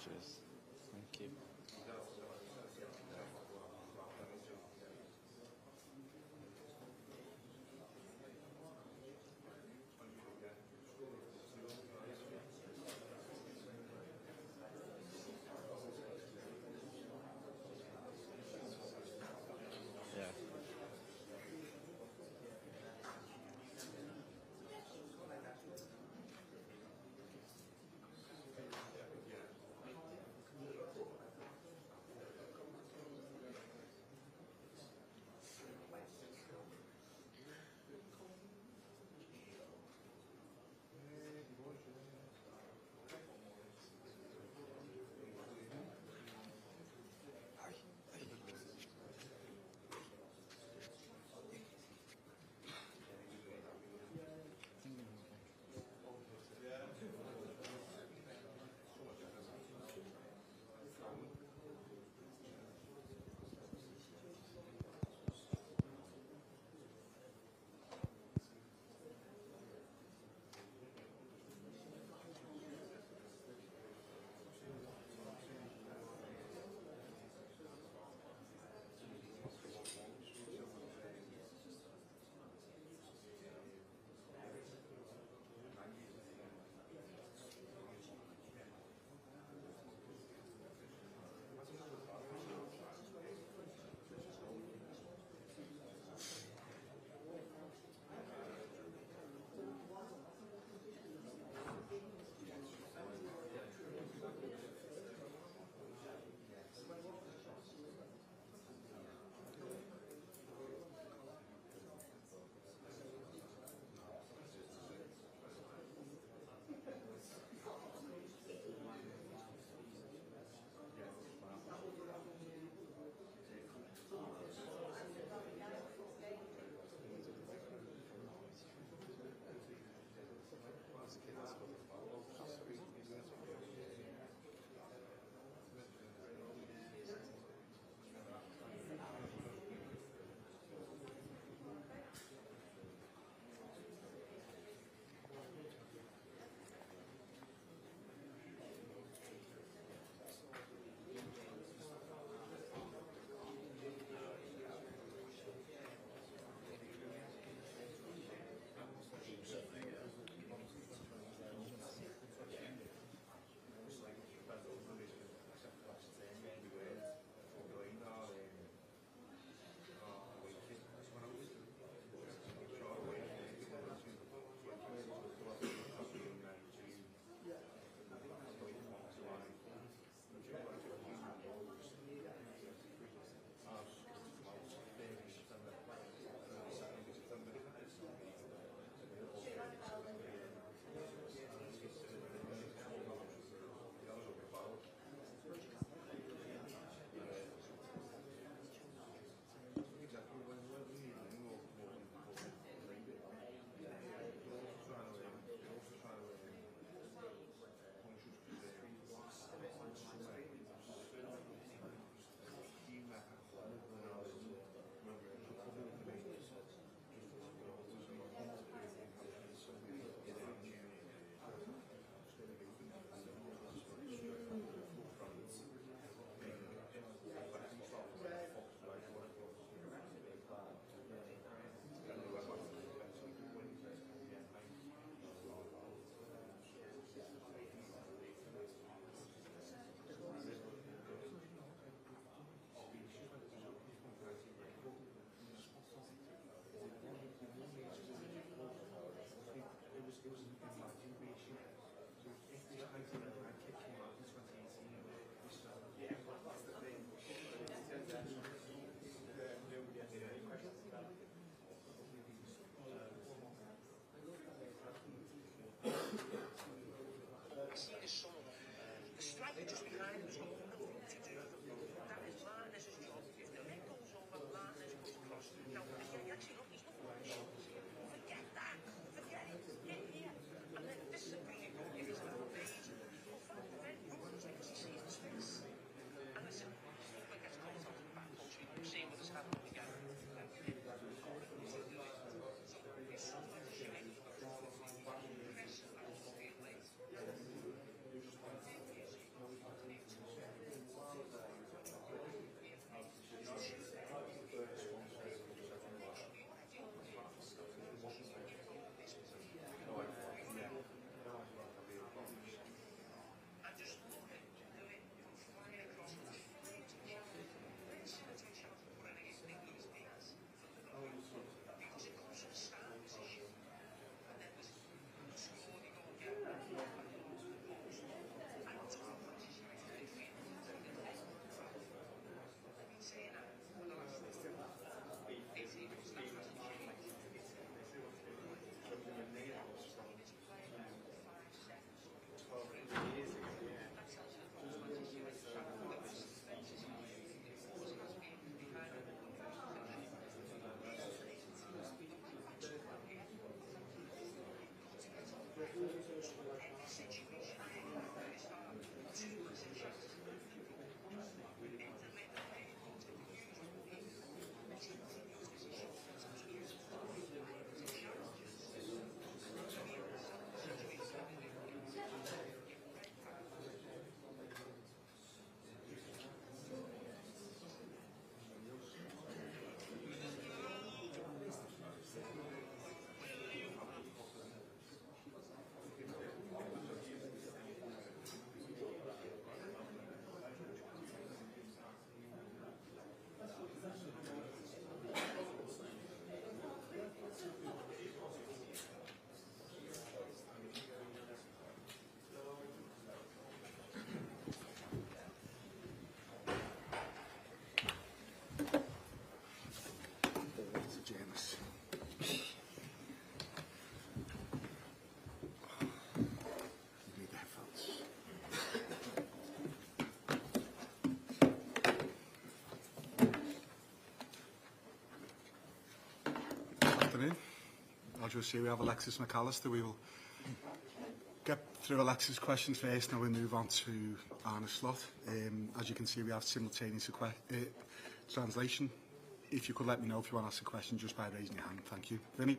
Cheers. Thank you. Yeah. casuals here. We have Alexis McAllister. We will get through Alexis' questions first, and we'll move on to Arne Slot. As you can see, we have simultaneous translation. If you could let me know if you want to ask a question just by raising your hand. Thank you. Vinny?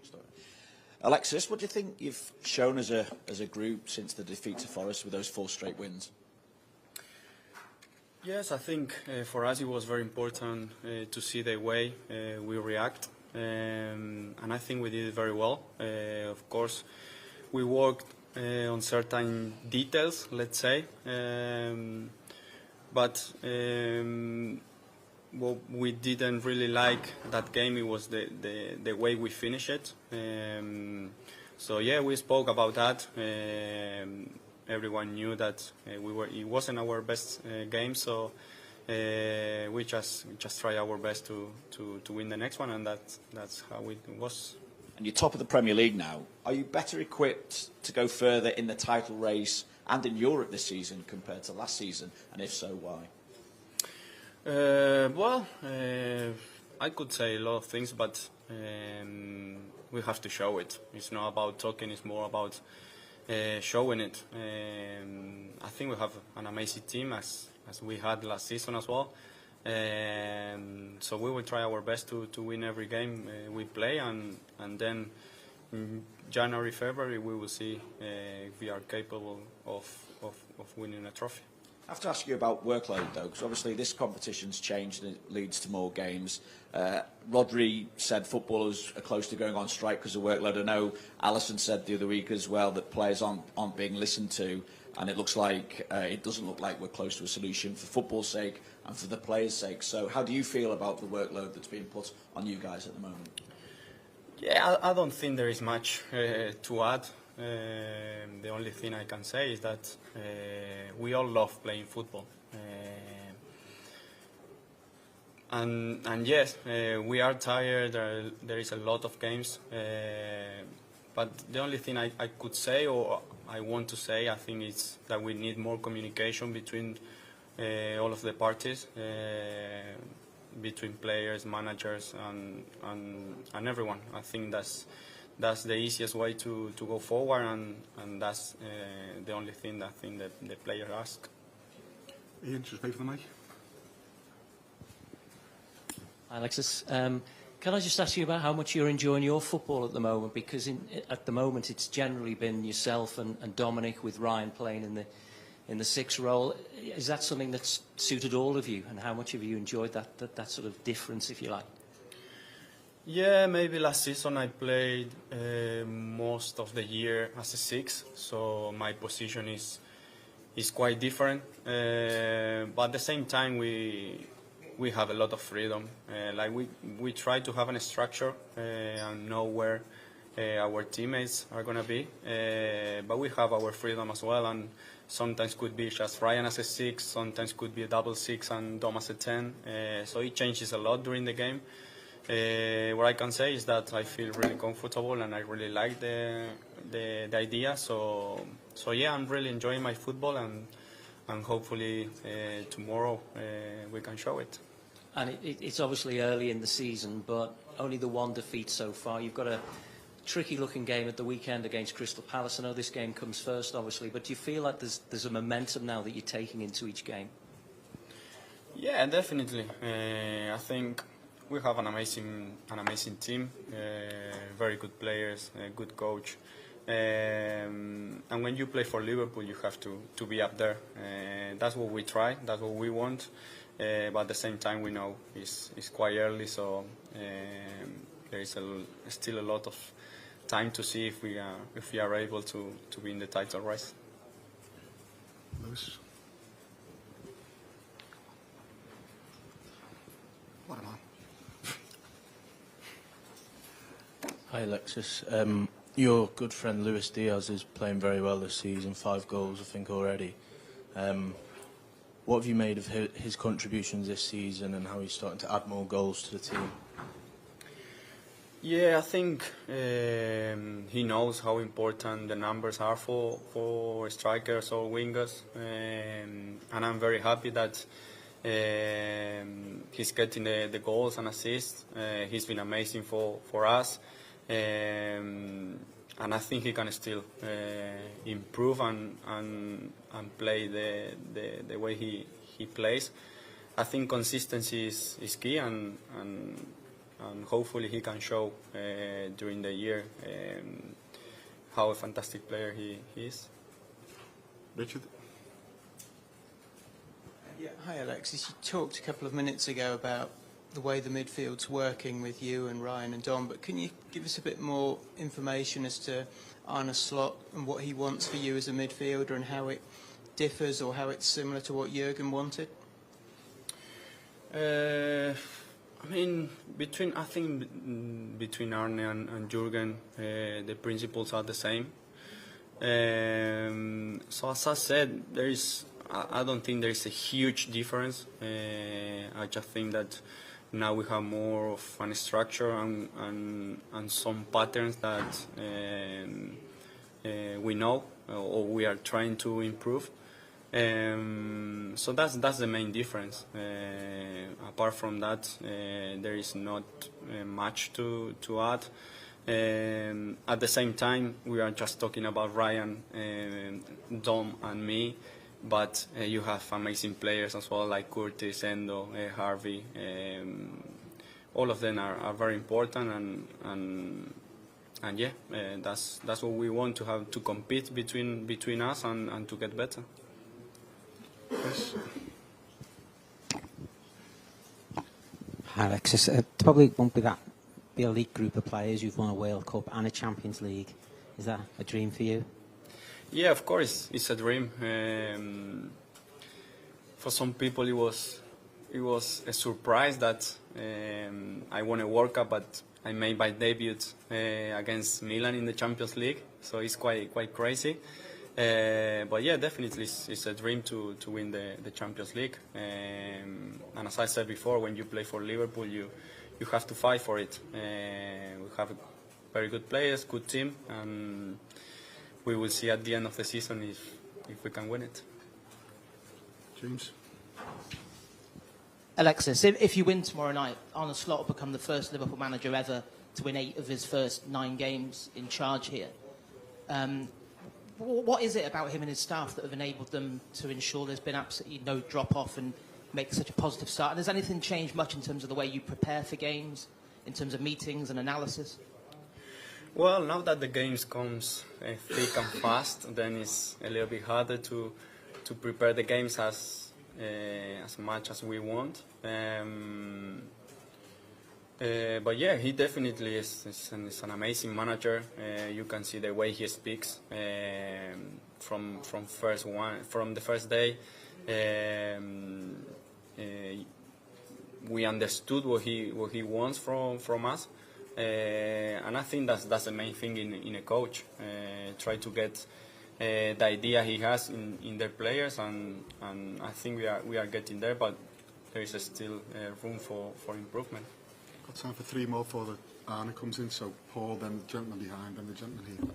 Alexis, what do you think you've shown as a group since the defeat to Forest with those 4 straight wins? Yes, I think for us it was very important to see the way we react, and I think we did it very well. Of course, we worked on certain details, let's say, but what we didn't really like that game, it was the way we finished it. So yeah, we spoke about that. Everyone knew that it wasn't our best game, so we just try our best to win the next one, and that's how it was. And you're top of the Premier League now. Are you better equipped to go further in the title race and in Europe this season compared to last season? And if so, why? I could say a lot of things, but we have to show it. It's not about talking, it's more about showing it. I think we have an amazing team, as we had last season as well. So we will try our best to win every game we play, and then in January, February, we will see if we are capable of winning a trophy. I have to ask you about workload, though, because obviously this competition's changed and it leads to more games. Rodri said footballers are close to going on strike because of workload. I know Alisson said the other week as well that players aren't being listened to, and it looks like it doesn't look like we're close to a solution for football's sake and for the players' sake. So how do you feel about the workload that's being put on you guys at the moment? Yeah, I don't think there is much to add. The only thing I can say is that we all love playing football. And yes, we are tired. There is a lot of games. But the only thing I could say, or I want to say, I think is that we need more communication between all of the parties, between players, managers, and everyone. I think that's the easiest way to go forward, and that's the only thing that I think the players ask. Ian, just wait for the mic. Alexis, can I just ask you about how much you're enjoying your football at the moment? Because at the moment it's generally been yourself and Dominic, with Ryan playing in the 6 role. Is that something that's suited all of you, and how much have you enjoyed that sort of difference, if you like? Yeah, maybe last season I played most of the year as a 6, so my position is quite different. But at the same time, we have a lot of freedom. Like we try to have a structure and know where our teammates are gonna be. But we have our freedom as well, and sometimes could be just Ryan as a 6, sometimes could be a double 6 and Dom as a 10. So it changes a lot during the game. What I can say is that I feel really comfortable and I really like the idea. So yeah, I'm really enjoying my football, and hopefully tomorrow we can show it. And it's obviously early in the season, but only the 1 defeat so far. You've got a tricky-looking game at the weekend against Crystal Palace. I know this game comes first, obviously, but do you feel like there's a momentum now that you're taking into each game? Yeah, definitely. I think we have an amazing team, very good players, a good coach, and when you play for Liverpool, you have to be up there. That's what we try. That's what we want. But at the same time, we know it's quite early, so there is still a lot of time to see if we are able to be in the title race. Lewis. What am I? Hi Alexis. Your good friend Luis Diaz is playing very well this season, 5 goals I think already. What have you made of his contributions this season, and how he's starting to add more goals to the team? Yeah, I think he knows how important the numbers are for strikers or wingers, and I'm very happy that he's getting the goals and assists. He's been amazing for us. and I think he can still improve and play the way he plays. I think consistency is key, and hopefully he can show during the year how a fantastic player he is. Richard? Yeah, hi Alexis. You talked a couple of minutes ago about the way the midfield's working with you and Ryan and Dom, but can you give us a bit more information as to Arne Slot and what he wants for you as a midfielder and how it differs or how it's similar to what Jurgen wanted? I mean, between Arne and Jurgen, the principles are the same. So as I said, I don't think there is a huge difference. I just think that now we have more of a structure and some patterns that we know or we are trying to improve. So that's the main difference. Apart from that, there is not much to add. At the same time, we are just talking about Ryan, Dom, and me, but you have amazing players as well, like Curtis, Endo, Harvey. All of them are very important, and yeah, that's what we want to have, to compete between us and to get better. Yes. Hi Alexis, probably won't be that the elite group of players. You've won a World Cup and a Champions League. Is that a dream for you? Yeah, of course, it's a dream. For some people, it was a surprise that I won a World Cup, but I made my debut against Milan in the Champions League. So it's quite crazy. But yeah, definitely it's a dream to win the Champions League. And as I said before, when you play for Liverpool, you have to fight for it. We have very good players, good team, and we will see at the end of the season if we can win it. James? Alexis, if you win tomorrow night, Arne Slot will become the first Liverpool manager ever to win 8 of his first 9 games in charge here. What is it about him and his staff that have enabled them to ensure there's been absolutely no drop-off and make such a positive start? And has anything changed much in terms of the way you prepare for games, in terms of meetings and analysis? Well, now that the games comes thick and fast, then it's a little bit harder to prepare the games as much as we want. But yeah, he definitely is an amazing manager. You can see the way he speaks from the first day. We understood what he wants from us, and I think that's the main thing in a coach. Try to get the idea he has in their players, and I think we are getting there, but there is still room for improvement. Got time for 3 more before the Arne comes in. So Paul, then the gentleman behind, then the gentleman here.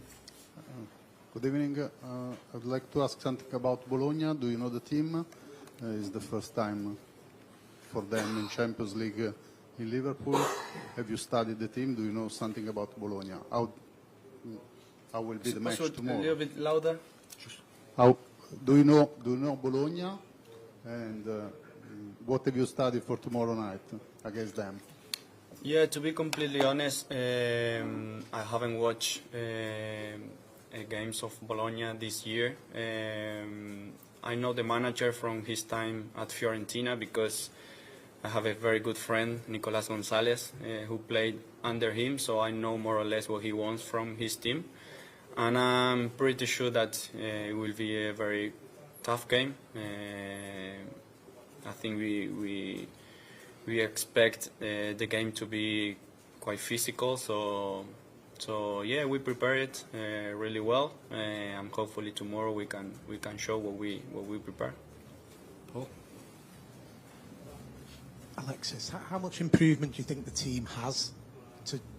Good evening. I'd like to ask something about Bologna. Do you know the team? It's the first time for them in Champions League in Liverpool. Have you studied the team? Do you know something about Bologna? How will be the match tomorrow? A little bit louder. How do you know Bologna? And what have you studied for tomorrow night against them? Yeah, to be completely honest, I haven't watched games of Bologna this year. I know the manager from his time at Fiorentina because I have a very good friend, Nicolas Gonzalez, who played under him, so I know more or less what he wants from his team. And I'm pretty sure that it will be a very tough game. I think we expect the game to be quite physical, so yeah, we prepare it really well, and hopefully tomorrow we can show what we prepare. Paul? Alexis, how much improvement do you think the team has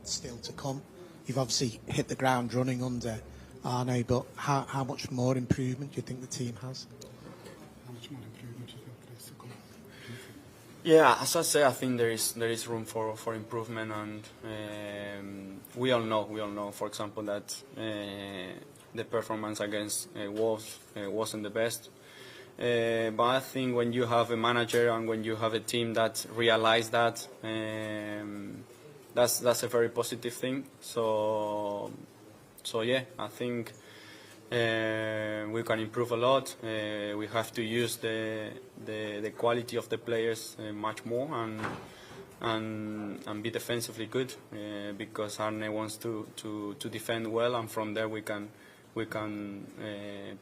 still to come? You've obviously hit the ground running under Arne, but how much more improvement do you think the team has? How much more improvement do you think there is to come? Yeah, as I say, I think there is room for improvement, and we all know, for example, that the performance against Wolves wasn't the best. But I think when you have a manager and when you have a team that realize that, that's a very positive thing. So yeah, I think we can improve a lot. We have to use the quality of the players much more and be defensively good because Arne wants to defend well, and from there we can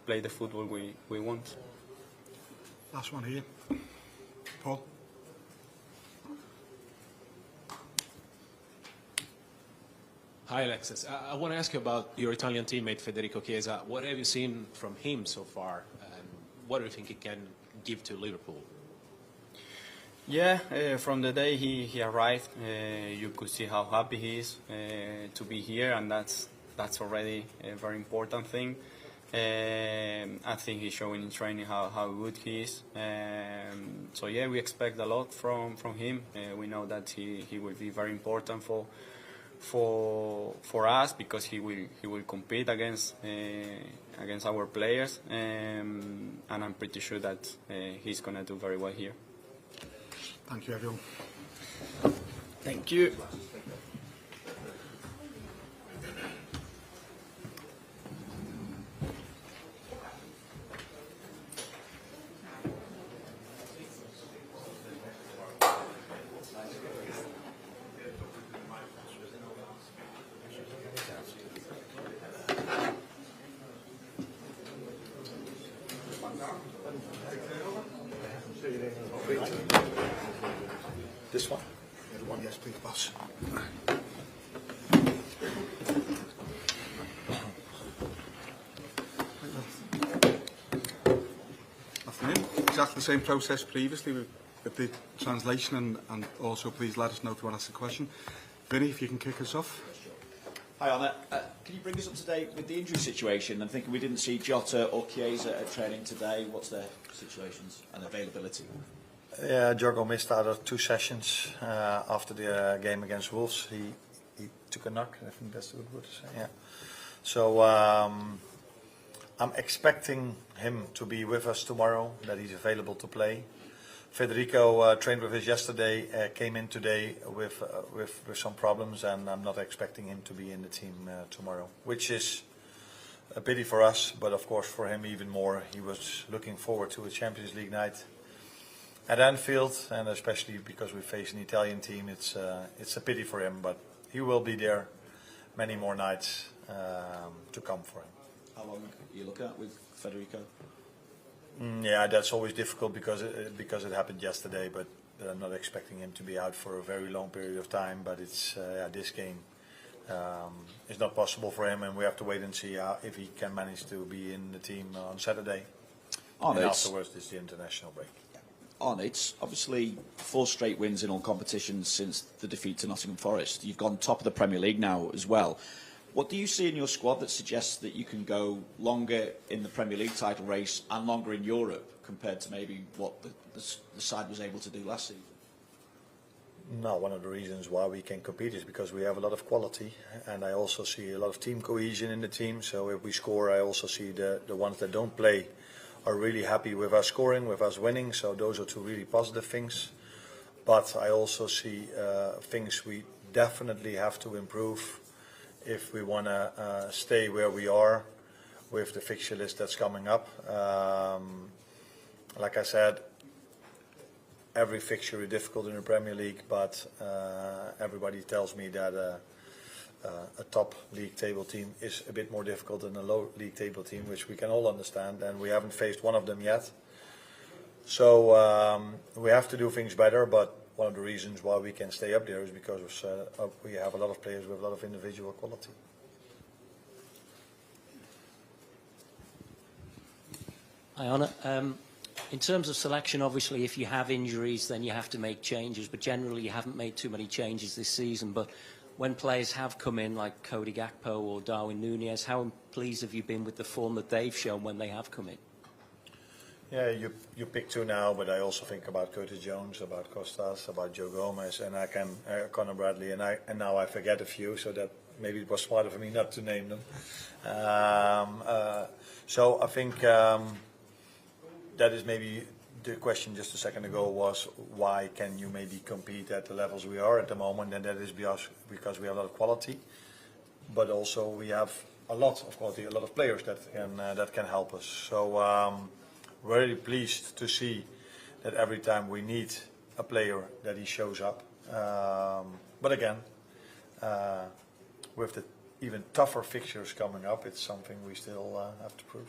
play the football we want. Last one here, Paul. Hi, Alexis. I want to ask you about your Italian teammate Federico Chiesa. What have you seen from him so far, and what do you think he can give to Liverpool? Yeah, from the day he arrived, you could see how happy he is to be here, and that's already a very important thing. I think he's showing in training how good he is. So yeah, we expect a lot from him. We know that he will be very important for us because he will compete against our players, and I'm pretty sure that he's gonna do very well here. Thank you, everyone. Thank you. This one? The one, yes, please, boss. Afternoon. Exactly the same process previously with the translation, and also please let us know if you want to ask a question. Vinny, if you can kick us off. Hi, Anna. Can you bring us up to date with the injury situation? I'm thinking we didn't see Jota or Chiesa at training today. What's their situations and availability? Yeah, Jorgo missed out of 2 sessions after the game against Wolves. He took a knock. I think that's a good word to say. Yeah. So I'm expecting him to be with us tomorrow. That he's available to play. Federico trained with us yesterday. Came in today with some problems, and I'm not expecting him to be in the team tomorrow, which is a pity for us, but of course for him even more. He was looking forward to a Champions League night at Anfield, and especially because we face an Italian team, it's a pity for him, but he will be there many more nights to come for him. How long are you looking at with Federico? Yeah, that's always difficult because it happened yesterday, but I'm not expecting him to be out for a very long period of time, but it's this game is not possible for him, and we have to wait and see if he can manage to be in the team on Saturday. And afterwards it's the international break. Arne, it's obviously 4 straight wins in all competitions since the defeat to Nottingham Forest. You've gone top of the Premier League now as well. What do you see in your squad that suggests that you can go longer in the Premier League title race and longer in Europe compared to maybe what the side was able to do last season? No, one of the reasons why we can compete is because we have a lot of quality, and I also see a lot of team cohesion in the team. So if we score, I also see the ones that don't play are really happy with us scoring, with us winning. So those are 2 really positive things. But I also see things we definitely have to improve if we want to stay where we are with the fixture list that's coming up. Like I said, every fixture is difficult in the Premier League, but everybody tells me that a top league table team is a bit more difficult than a low league table team, which we can all understand, and we haven't faced one of them yet. So we have to do things better, but one of the reasons why we can stay up there is because we have a lot of players with a lot of individual quality. Hi, Anna. In terms of selection, obviously, if you have injuries, then you have to make changes. But generally, you haven't made too many changes this season. But when players have come in, like Cody Gakpo or Darwin Núñez, how pleased have you been with the form that they've shown when they have come in? Yeah, you pick two now, but I also think about Curtis Jones, about Costas, about Joe Gomez, and Conor Bradley, and now I forget a few, so that maybe it was smarter for me not to name them. So I think that is maybe the question just a second ago was why can you maybe compete at the levels we are at the moment, and that is because we have a lot of quality, but also we have a lot of quality, a lot of players that can help us. So very pleased to see that every time we need a player that he shows up. But again, with the even tougher fixtures coming up, it's something we still have to prove.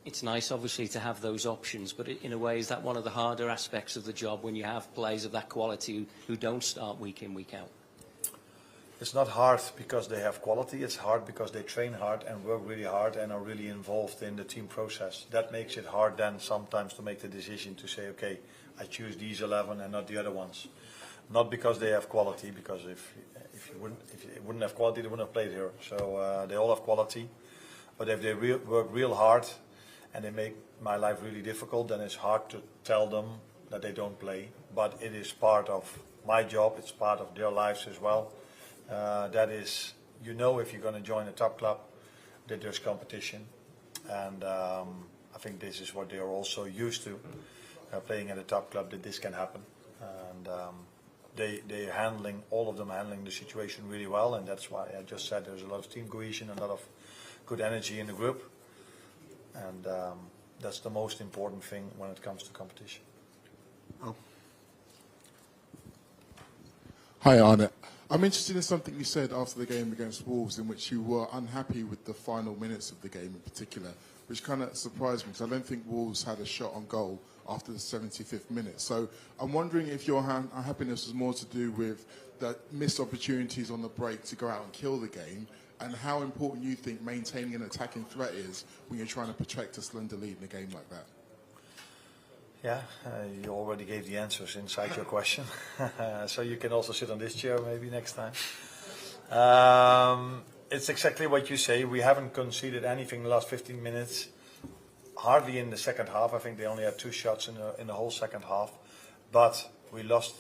It's nice, obviously, to have those options, but in a way, is that one of the harder aspects of the job when you have players of that quality who don't start week in, week out? It's not hard because they have quality, it's hard because they train hard and work really hard and are really involved in the team process. That makes it hard then sometimes to make the decision to say, okay, I choose these 11 and not the other ones. Not because they have quality, because if you wouldn't have quality, they wouldn't have played here. So they all have quality, but if they work real hard and they make my life really difficult, then it's hard to tell them that they don't play. But it is part of my job, it's part of their lives as well. That is, you know, if you're going to join a top club, that there's competition. And I think this is what they are also used to, playing at a top club, that this can happen. And they're handling, all of them handling the situation really well, and that's why I just said there's a lot of team cohesion, a lot of good energy in the group, and that's the most important thing when it comes to competition. Oh. Hi Arne, I'm interested in something you said after the game against Wolves, in which you were unhappy with the final minutes of the game in particular, which kind of surprised me because I don't think Wolves had a shot on goal after the 75th minute. So I'm wondering if your unhappiness was more to do with the missed opportunities on the break to go out and kill the game, and how important you think maintaining an attacking threat is when you're trying to protect a slender lead in a game like that. Yeah, you already gave the answers inside your question. So you can also sit on this chair maybe next time. It's exactly what you say. We haven't conceded anything in the last 15 minutes. Hardly in the second half. I think they only had 2 shots in the whole second half. But we lost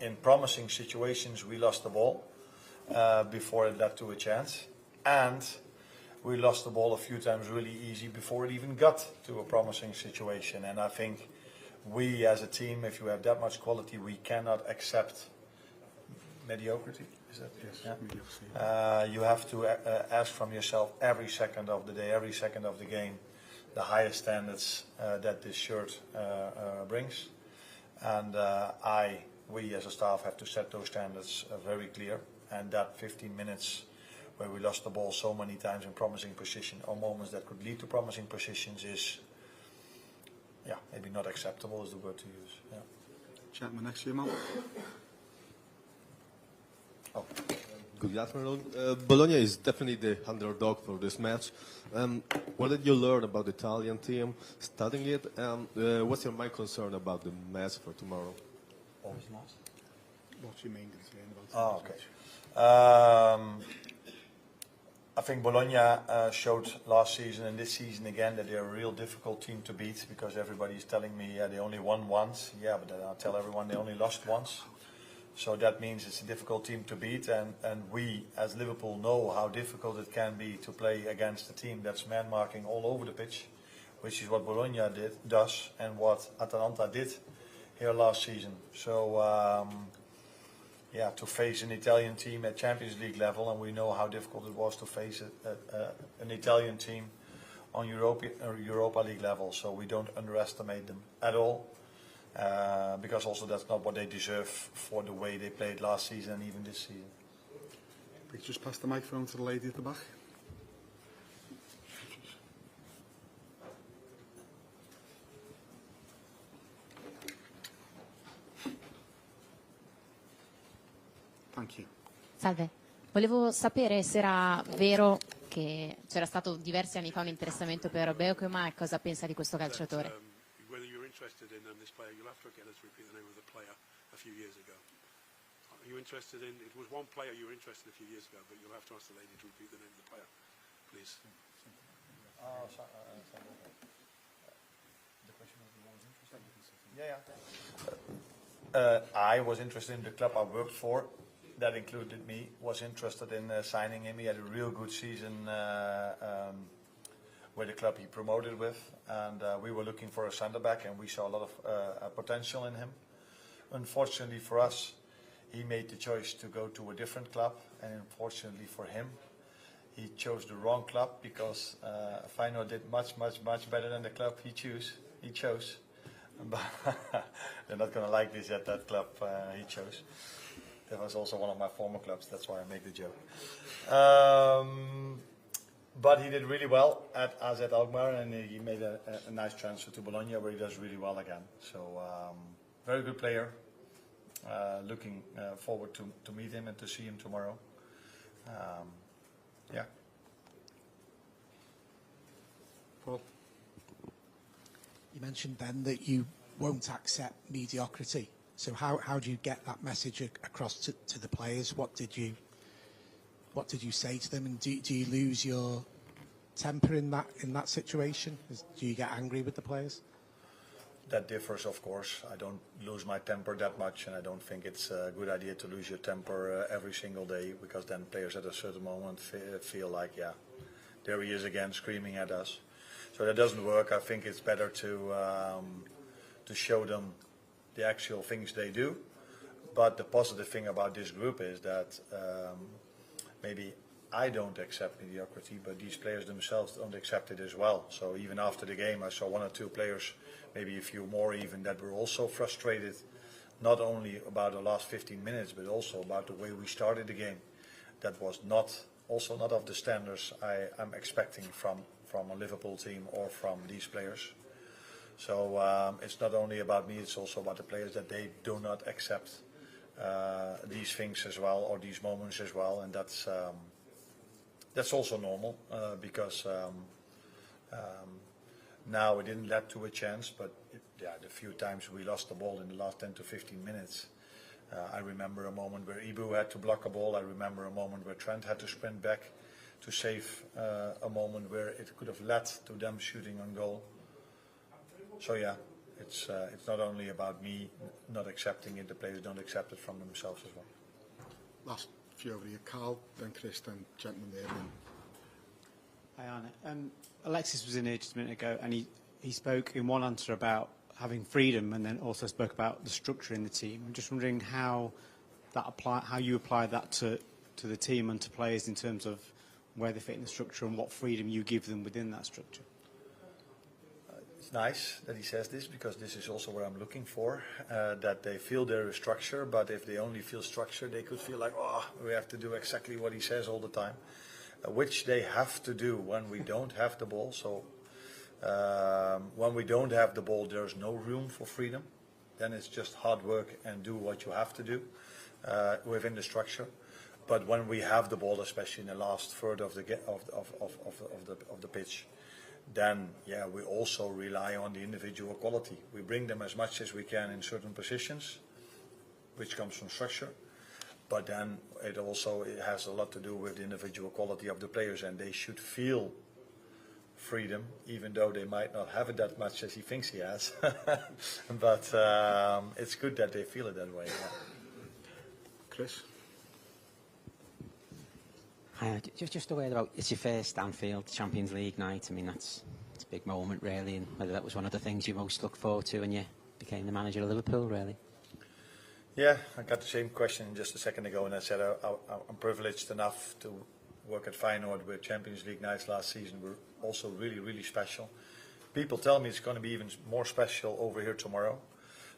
in promising situations. We lost the ball before it led to a chance, and we lost the ball a few times really easy before it even got to a promising situation. And I think we as a team, if you have that much quality, we cannot accept mediocrity. Is that yes? Yeah. You have to ask from yourself every second of the day, every second of the game, the highest standards that this shirt brings. And we as a staff have to set those standards very clear. And that 15 minutes where we lost the ball so many times in promising position, or moments that could lead to promising positions, is, yeah, maybe not acceptable is the word to use. Yeah. Gentleman next to you, Mal. Oh. Good afternoon. Bologna is definitely the underdog for this match. What did you learn about the Italian team studying it? And what's your main concern about the match for tomorrow? Always lost. What's your main concern about the match? I think Bologna showed last season and this season again that they're a real difficult team to beat, because everybody's telling me they only won once. Yeah, but then I'll tell everyone they only lost once. So that means it's a difficult team to beat, and we as Liverpool know how difficult it can be to play against a team that's man-marking all over the pitch, which is what Bologna does and what Atalanta did here last season. So yeah, to face an Italian team at Champions League level, and we know how difficult it was to face an Italian team on Europa League level, so we don't underestimate them at all. Because also that's not what they deserve for the way they played last season and even this season. Please just pass the microphone to the lady at the back. Thank you. Salve, volevo sapere se era vero che c'era stato diversi anni fa un interessamento per Beukema e cosa pensa di questo calciatore. Whether you're interested in this player, you'll have to get us to repeat the name of the player a few years ago. Are you interested in? It was one player you were interested in a few years ago, but you'll have to ask the lady to repeat the name of the player, please. The question was I was interested in the club I worked for. That included me. Was interested in signing him. He had a real good season with the club he promoted with, and we were looking for a centre back, and we saw a lot of potential in him. Unfortunately for us, he made the choice to go to a different club, and unfortunately for him, he chose the wrong club because Feyenoord did much better than the club he chose. But they're not going to like this at that club he chose. That was also one of my former clubs, that's why I make the joke. But he did really well at AZ Alkmaar, and he made a nice transfer to Bologna, where he does really well again. So, very good player. Looking forward to meet him and to see him tomorrow. Yeah. Paul? You mentioned then that you won't accept mediocrity. So how do you get that message across to the players? What did you say to them? And do you lose your temper in that situation? Do you get angry with the players? That differs, of course. I don't lose my temper that much, and I don't think it's a good idea to lose your temper every single day, because then players at a certain moment feel like, yeah, there he is again screaming at us. So that doesn't work. I think it's better to show them the actual things they do. But the positive thing about this group is that maybe I don't accept mediocrity, but these players themselves don't accept it as well. So even after the game, I saw one or two players, maybe a few more even, that were also frustrated, not only about the last 15 minutes, but also about the way we started the game. That was also not of the standards I'm expecting from a Liverpool team or from these players. So it's not only about me, it's also about the players, that they do not accept these things as well, or these moments as well, and that's also normal, because now it didn't lead to a chance, but the few times we lost the ball in the last 10 to 15 minutes, I remember a moment where Ibu had to block a ball. I remember a moment where Trent had to sprint back to save a moment where it could have led to them shooting on goal. So yeah, it's not only about me not accepting it, the players don't accept it from themselves as well. Last few over here, Carl, then Chris, then gentleman there. Hi, Arne. Alexis was in here just a minute ago, and he spoke in one answer about having freedom, and then also spoke about the structure in the team. I'm just wondering how you apply that to the team and to players in terms of where they fit in the structure and what freedom you give them within that structure. It's nice that he says this, because this is also what I'm looking for, that they feel there is structure, but if they only feel structure, they could feel like, oh, we have to do exactly what he says all the time, which they have to do when we don't have the ball. So when we don't have the ball, there's no room for freedom. Then it's just hard work and do what you have to do within the structure. But when we have the ball, especially in the last third of the pitch, then yeah, we also rely on the individual quality. We bring them as much as we can in certain positions, which comes from structure. But then it has a lot to do with the individual quality of the players, and they should feel freedom, even though they might not have it that much as he thinks he has. But it's good that they feel it that way. Yeah. Chris? Just a word about, it's your first Anfield Champions League night. I mean, that's a big moment, really, and whether that was one of the things you most look forward to when you became the manager of Liverpool, really. Yeah, I got the same question just a second ago, and I said I'm privileged enough to work at Feyenoord, where Champions League nights last season were also really, really special. People tell me it's going to be even more special over here tomorrow.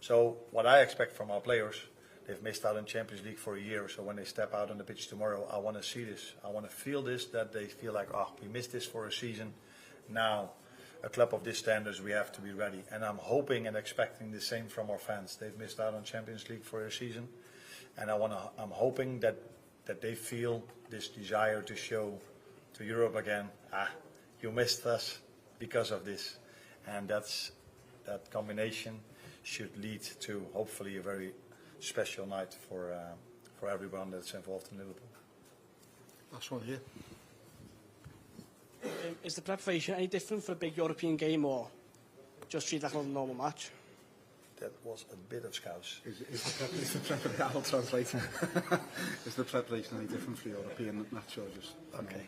So what I expect from our players, they've missed out on Champions League for a year, so when they step out on the pitch tomorrow, I want to see this. I want to feel this, that they feel like, oh, we missed this for a season. Now, a club of this standards, we have to be ready. And I'm hoping and expecting the same from our fans. They've missed out on Champions League for a season, and I'm hoping that they feel this desire to show to Europe again, you missed us because of this. And that combination should lead to hopefully a very special night for everyone that's involved in Liverpool. Last one here. Is the preparation any different for a big European game, or just treat it like a normal match? that was a bit of Scouse. Is the preparation, I'll translate. Is the preparation any different for the European match or just... Okay.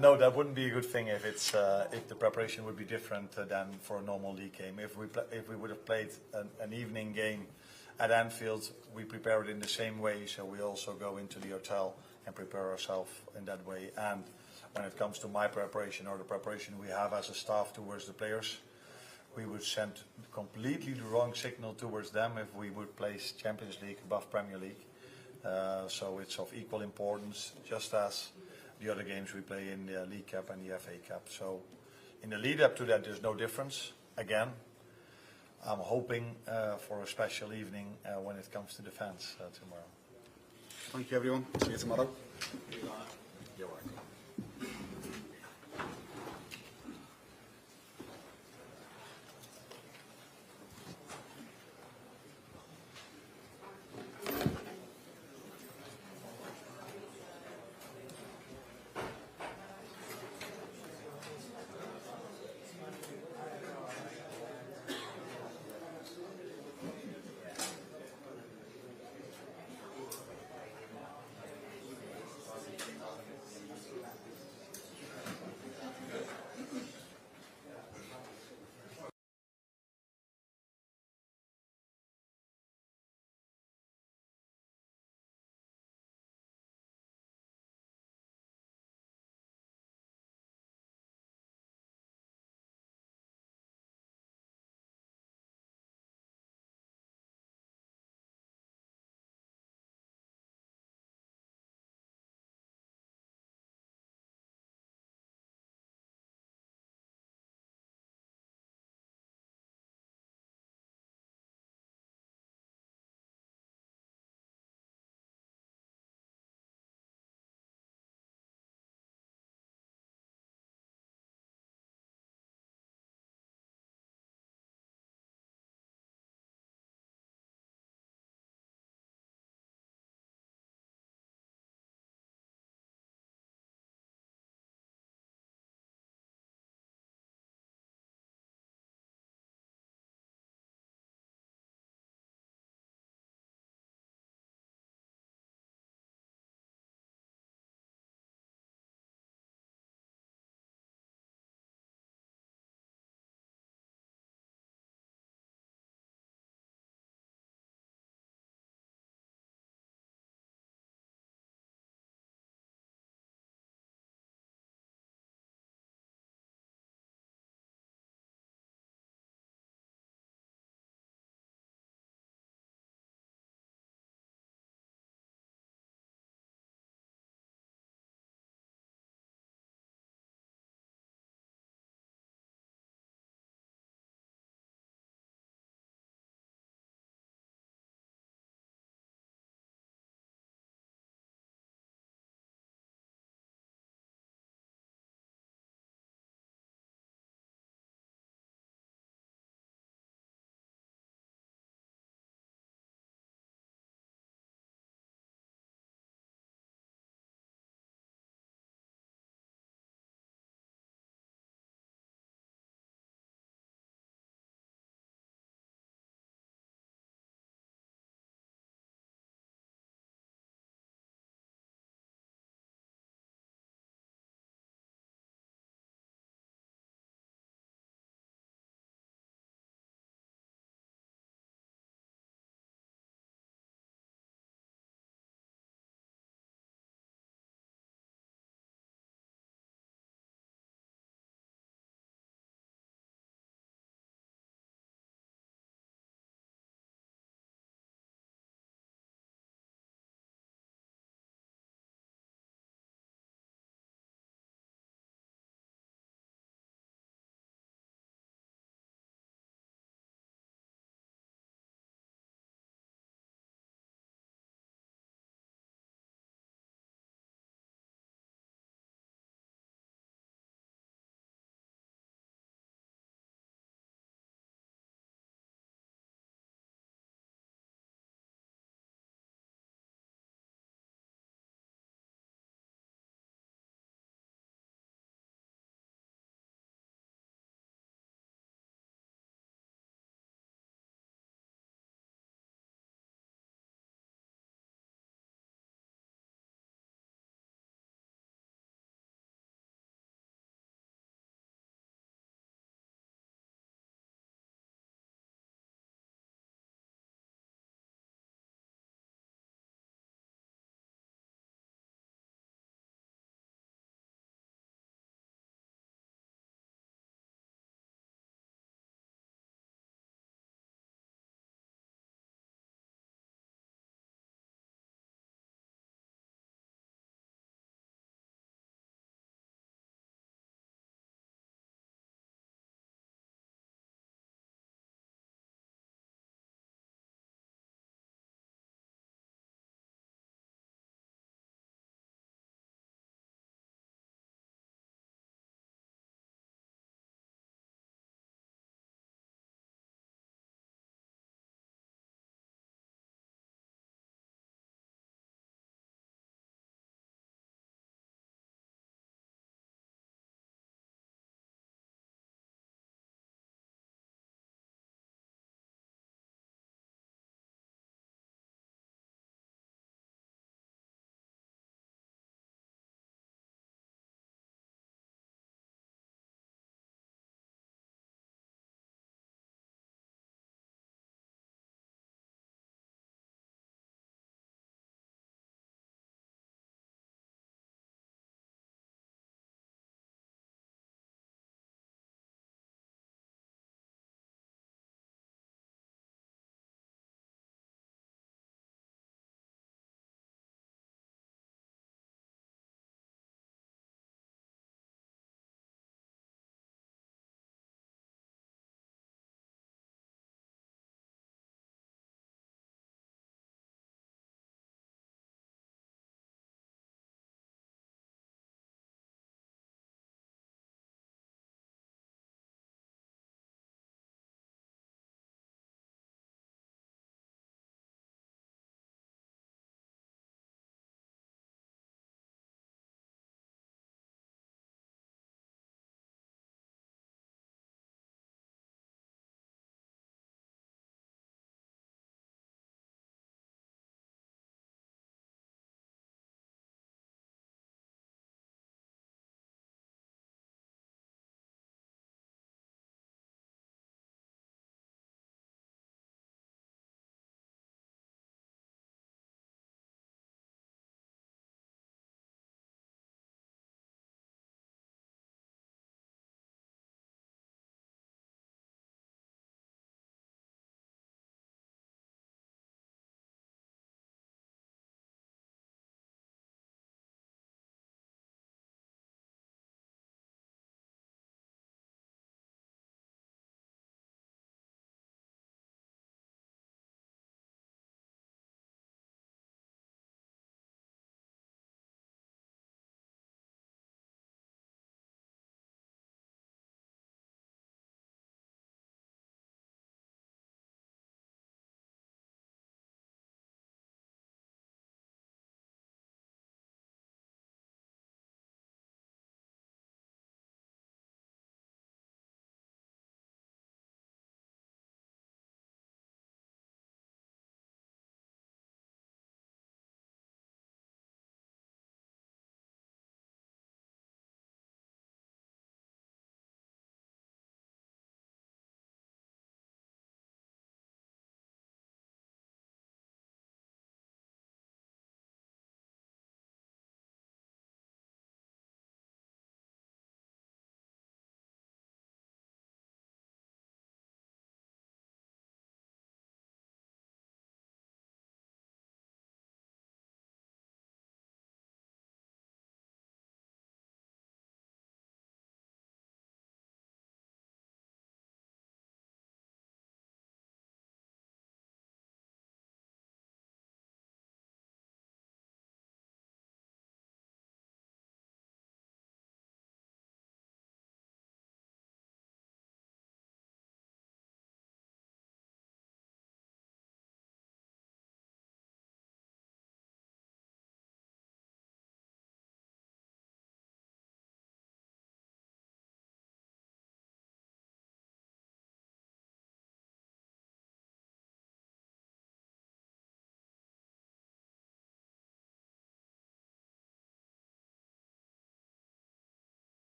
No, that wouldn't be a good thing if it's if the preparation would be different than for a normal league game. If we would have played an evening game at Anfield, we prepare it in the same way. So we also go into the hotel and prepare ourselves in that way. And when it comes to my preparation or the preparation we have as a staff towards the players, we would send completely the wrong signal towards them if we would place Champions League above Premier League. So it's of equal importance, just as the other games we play in the League Cup and the FA Cup. So in the lead up to that, there's no difference. Again, I'm hoping for a special evening when it comes to the fans tomorrow. Thank you, everyone. See you tomorrow.